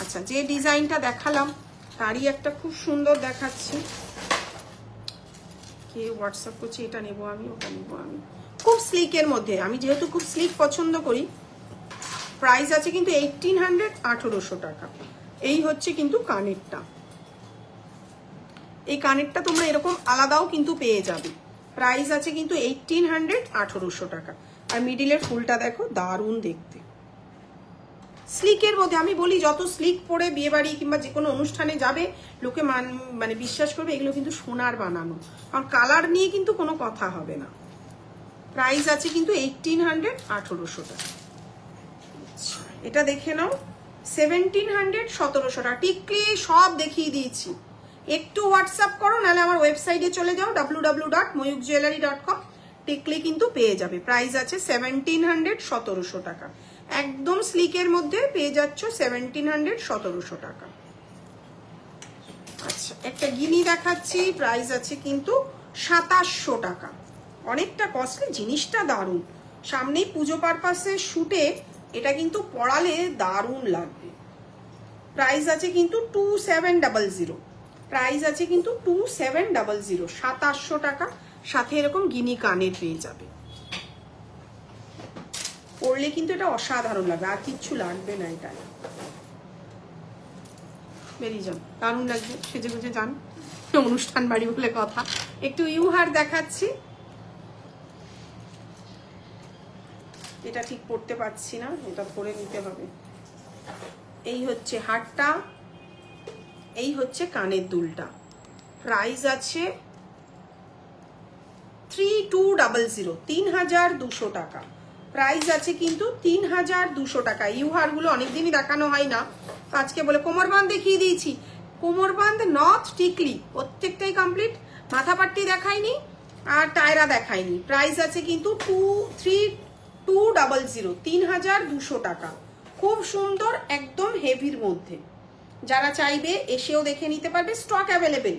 আচ্ছা যে ডিজাইনটা দেখালাম তারই একটা খুব সুন্দর দেখাচ্ছি, কে হোয়াটসঅ্যাপ করছে, এটা নেবো আমি, ওটা নেবো আমি। খুব স্লিকের মধ্যে, আমি যেহেতু খুব স্লিক পছন্দ করি। প্রাইস আছে কিন্তু 1800, 1800 টাকা। এই হচ্ছে কিন্তু কানেরটা, এই কানেরটা তোমরা এরকম আলাদাও কিন্তু পেয়ে যাবে। প্রাইস আছে কিন্তু 1800, 1800 টাকা। আর মিডিলের ফুলটা দেখো, দারুণ দেখতে, স্লিকের মধ্যে। আমি বলি যত স্লিক পরে বিয়ে বাড়ি কিংবা যে কোনো অনুষ্ঠানে যাবে, লোকে মানে বিশ্বাস করবে এগুলো কিন্তু সোনার বানানো, কারণ কালার নিয়ে কিন্তু কোনো কথা হবে না। প্রাইস আছে কিন্তু 1800, 1800 টাকা। এটা দেখে নাও 1700, 1700 টাকা। টিকলি সব দেখিয়ে দিয়েছি, একটু হোয়াটসঅ্যাপ করো, নাহলে আমার ওয়েবসাইটে চলে যাও www.moyukjewellery.com, টিকলি কিন্তু পেয়ে যাবে। প্রাইস আছে 1700, 1700 টাকা। একদম স্লিকের মধ্যে পেয়ে যাচ্ছ 1700, 1700 টাকা। আচ্ছা একটা গিনি দেখাচ্ছি, প্রাইস আছে কিন্তু 2700 টাকা। অনেকটা কস্টলি, জিনিসটা দারুণ। সামনেই পুজো পারপাসে শুটে এটা কিন্তু পরালে দারুণ লাগবে। প্রাইস আছে কিন্তু 2700, প্রাইস আছে কিন্তু 2700, 2700 টাকা। সাথে এরকম গিনি কানের পেয়ে যাবে, পরলে কিন্তু এটা অসাধারণ লাগবে, আর কিচ্ছু লাগবে না। এটা বেরিয়ে যান, দারুণ লাগবে, সেজে গুজে যান, অনুষ্ঠান বাড়ি বলে কথা। একটু ইউহার দেখাচ্ছি, এটা ঠিক পড়তে পারছি না, এটা পরে নিতে হবে। এই হচ্ছে হারটা, এই হচ্ছে কানের দুলটা। প্রাইস আছে 3200, 3200 টাকা। প্রাইস আছে কিন্তু 3200 টাকা। ইউহার গুলো অনেকদিনই দেখানো হয় না, আজকে বলে কোমরবান্ধ দেখিয়ে দিয়েছি। কোমরবান্ধ নথ টিকলি প্রত্যেকটাই কমপ্লিট, মাথা পাট্টি দেখাইনি আর টায়রা দেখাইনি। প্রাইস আছে কিন্তু 3200, 3200 টাকা। খুব সুন্দর, একদম হেভির মধ্যে। যারা চাইবে এসেও দেখে নিতে পারবে, স্টক অ্যাভেলেবেল।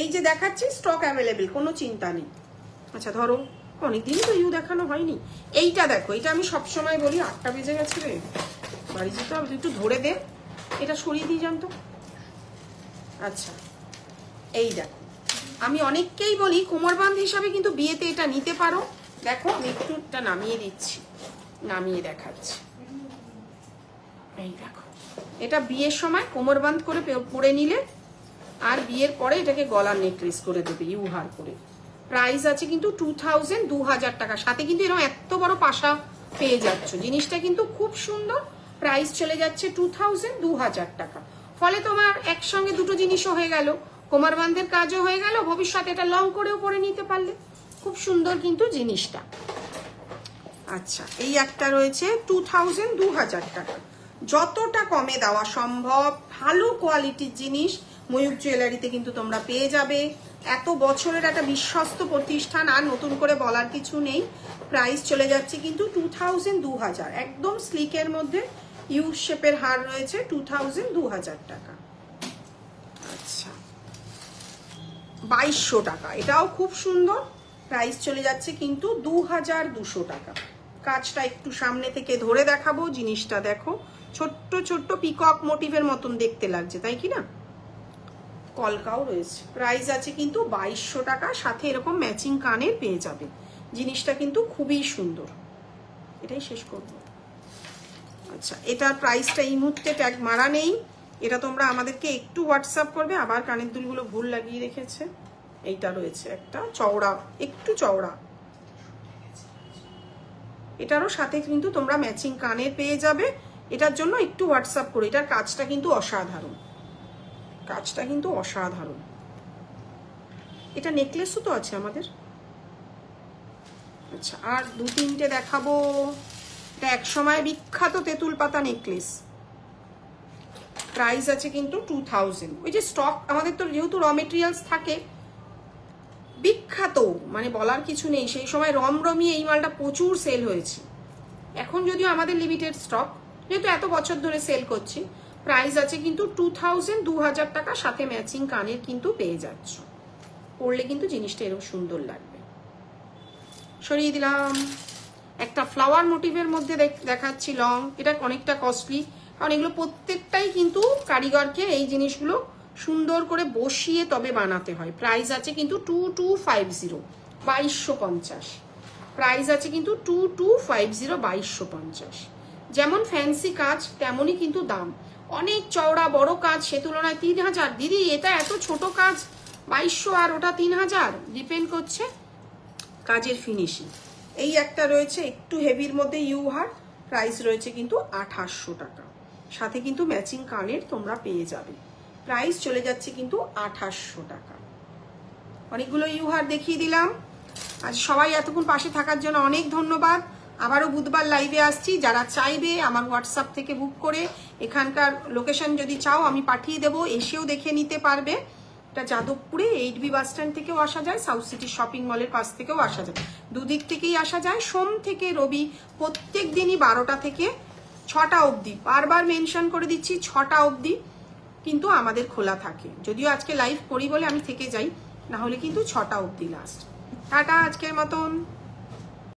এই যে দেখাচ্ছি স্টক অ্যাভেলেবেল, কোনো চিন্তা নেই। আচ্ছা ধরো, অনেকদিনই তো ইউ দেখানো হয়নি। এইটা দেখো, এটা আমি সবসময় বলি, 8টা বেজে গেছে রে, বাড়ি যেতে হবে, একটু ধরে দে, এটা সরিয়ে দিয়ে যান তো। আচ্ছা এই দেখো, আমি অনেককেই বলি কোমরবান্ধ হিসাবে কিন্তু বিয়েতে এটা নিতে পারো। দেখো আমি একটু এটা নামিয়ে দিচ্ছি, নামিয়ে দেখাচ্ছি। এই দেখো, এটা বিয়ের সময় কোমরবান্ধ করে পরে নিলে, আর বিয়ের পরে এটাকে গলার নেকলেস করে দেবে ইউহার করে। প্রাইস আছে কিন্তু 2000, 2000 টাকা। সাথে কিন্তু এরকম এত বড় পাশা পেয়ে যাচ্ছ, জিনিসটা কিন্তু খুব সুন্দর। প্রাইস চলে যাচ্ছে 2000, 2000 টাকা। ফলে তোমার একসঙ্গে দুটো জিনিসও হয়ে গেল, কোমরবান্ধের কাজও হয়ে গেল, ভবিষ্যতে এটা লং করেও পরে নিতে পারলে। খুব সুন্দর কিন্তু জিনিসটা। আচ্ছা এই একটা রয়েছে 2000, 2000 টাকা। যতটা কমে দেওয়া সম্ভব ভালো কোয়ালিটির জিনিস ময়ূক জুয়েলারিতে কিন্তু তোমরা পেয়ে যাবে। এত বছরের একটা বিশ্বস্ত প্রতিষ্ঠান, আর নতুন করে বলার কিছু নেই। প্রাইস চলে যাচ্ছে কিন্তু 2000 একদম স্লিকের মধ্যে ইউ শেপের হার রয়েছে 2000 টাকা। আচ্ছা 2200 টাকা, এটাও খুব সুন্দর। প্রাইস চলে যাচ্ছে কিন্তু 2200 টাকা। কাজটা একটু সামনে থেকে ধরে দেখাবো, জিনিসটা দেখো ছোট্ট ছোট্ট পিকক মোটিভের মতন দেখতে লাগছে, তাই কি না? কলকাও রয়েছে। প্রাইস আছে কিন্তু 2200 টাকা, সাথে এরকম ম্যাচিং কানের পেয়ে যাবে। জিনিসটা কিন্তু খুবই সুন্দর। এটাই শেষ করব। আচ্ছা এটার প্রাইসটা এই মুহূর্তে ট্যাগ মারা নেই, এটা তোমরা আমাদেরকে একটু হোয়াটসঅ্যাপ করবে। আবার কানের দুলগুলো ভুল লাগিয়ে রেখেছে। এইটা রয়েছে একটা চওড়া, একটু চওড়া, এটারও সাথে কিন্তু তোমরা ম্যাচিং কানের পেয়ে যাবে। এটার জন্য একটু হোয়াটসঅ্যাপ করো। এটার কাজটা কিন্তু অসাধারণ, কাজটা কিন্তু অসাধারণ। এটা নেকলেসও তো আছে আমাদের। আচ্ছা আর দু তিনটে দেখাবো। এটা একসময় বিখ্যাত তেঁতুল পাতা নেকলেস। প্রাইস আছে কিন্তু 2000। ওই যে স্টক আমাদের তো যেহেতু র মেটেরিয়ালস থাকে, বিখ্যাত মানে বলার কিছু নেই। সেই সময় রমরমি এই মালটা প্রচুর সেল হয়েছে। এখন যদিও আমাদের লিমিটেড স্টক, যেহেতু এত বছর ধরে সেল করছি। প্রাইস আছে কিন্তু 2000 টাকা, সাথে ম্যাচিং কানের কিন্তু পেয়ে যাচ্ছ। পরলে কিন্তু জিনিসটা এরকম সুন্দর লাগবে। সরিয়ে দিলাম। একটা ফ্লাওয়ার মোটিভের মধ্যে দেখাচ্ছি লং। এটা অনেকটা কস্টলি, কারণ এগুলো প্রত্যেকটাই কিন্তু কারিগরকে এই জিনিসগুলো সুন্দর করে বসিয়ে তবে বানাতে হয়। প্রাইস আছে কিন্তু 2250, 2250। প্রাইস আছে কিন্তু 2250, 2250। যেমন ফ্যান্সি কাজ তেমনই কিন্তু দাম। অনেক চওড়া বড় কাজ, সে তুলনায় 3000। দিদি এটা এত ছোট কাজ 2200, আর ওটা 3000, ডিপেন্ড করছে কাজের ফিনিশিং। এই একটা রয়েছে একটু হেভির মধ্যে ইউহার, প্রাইস রয়েছে কিন্তু 2800 টাকা, সাথে কিন্তু ম্যাচিং কানের তোমরা পেয়ে যাবে। প্রাইস চলে যাচ্ছে কিন্তু 2800 টাকা। অনেকগুলো ইউহার দেখিয়ে দিলাম। আজ সবাই এতক্ষণ পাশে থাকার জন্য অনেক ধন্যবাদ। আবারও বুধবার লাইভে আসছি। যারা চাইবে আমার হোয়াটসঅ্যাপ থেকে বুক করে এখানকার লোকেশন যদি চাও আমি পাঠিয়ে দেবো, এসেও দেখে নিতে পারবে। এটা যাদবপুরে 8B বাস স্ট্যান্ড থেকেও আসা যায়, সাউথ সিটি শপিং মলের পাশ থেকেও আসা যায়, দুদিক থেকেই আসা যায়। সোম থেকে রবি প্রত্যেক দিনই 12টা থেকে 6টা অবধি, বারবার মেনশন করে দিচ্ছি 6টা অবধি কিন্তু আমাদের খোলা থাকে। যদিও আজকে লাইভ করি বলে আমি থেকে যাই, না হলে কিন্তু 6টা অবধি লাস্ট। টাটা আজকের মতন।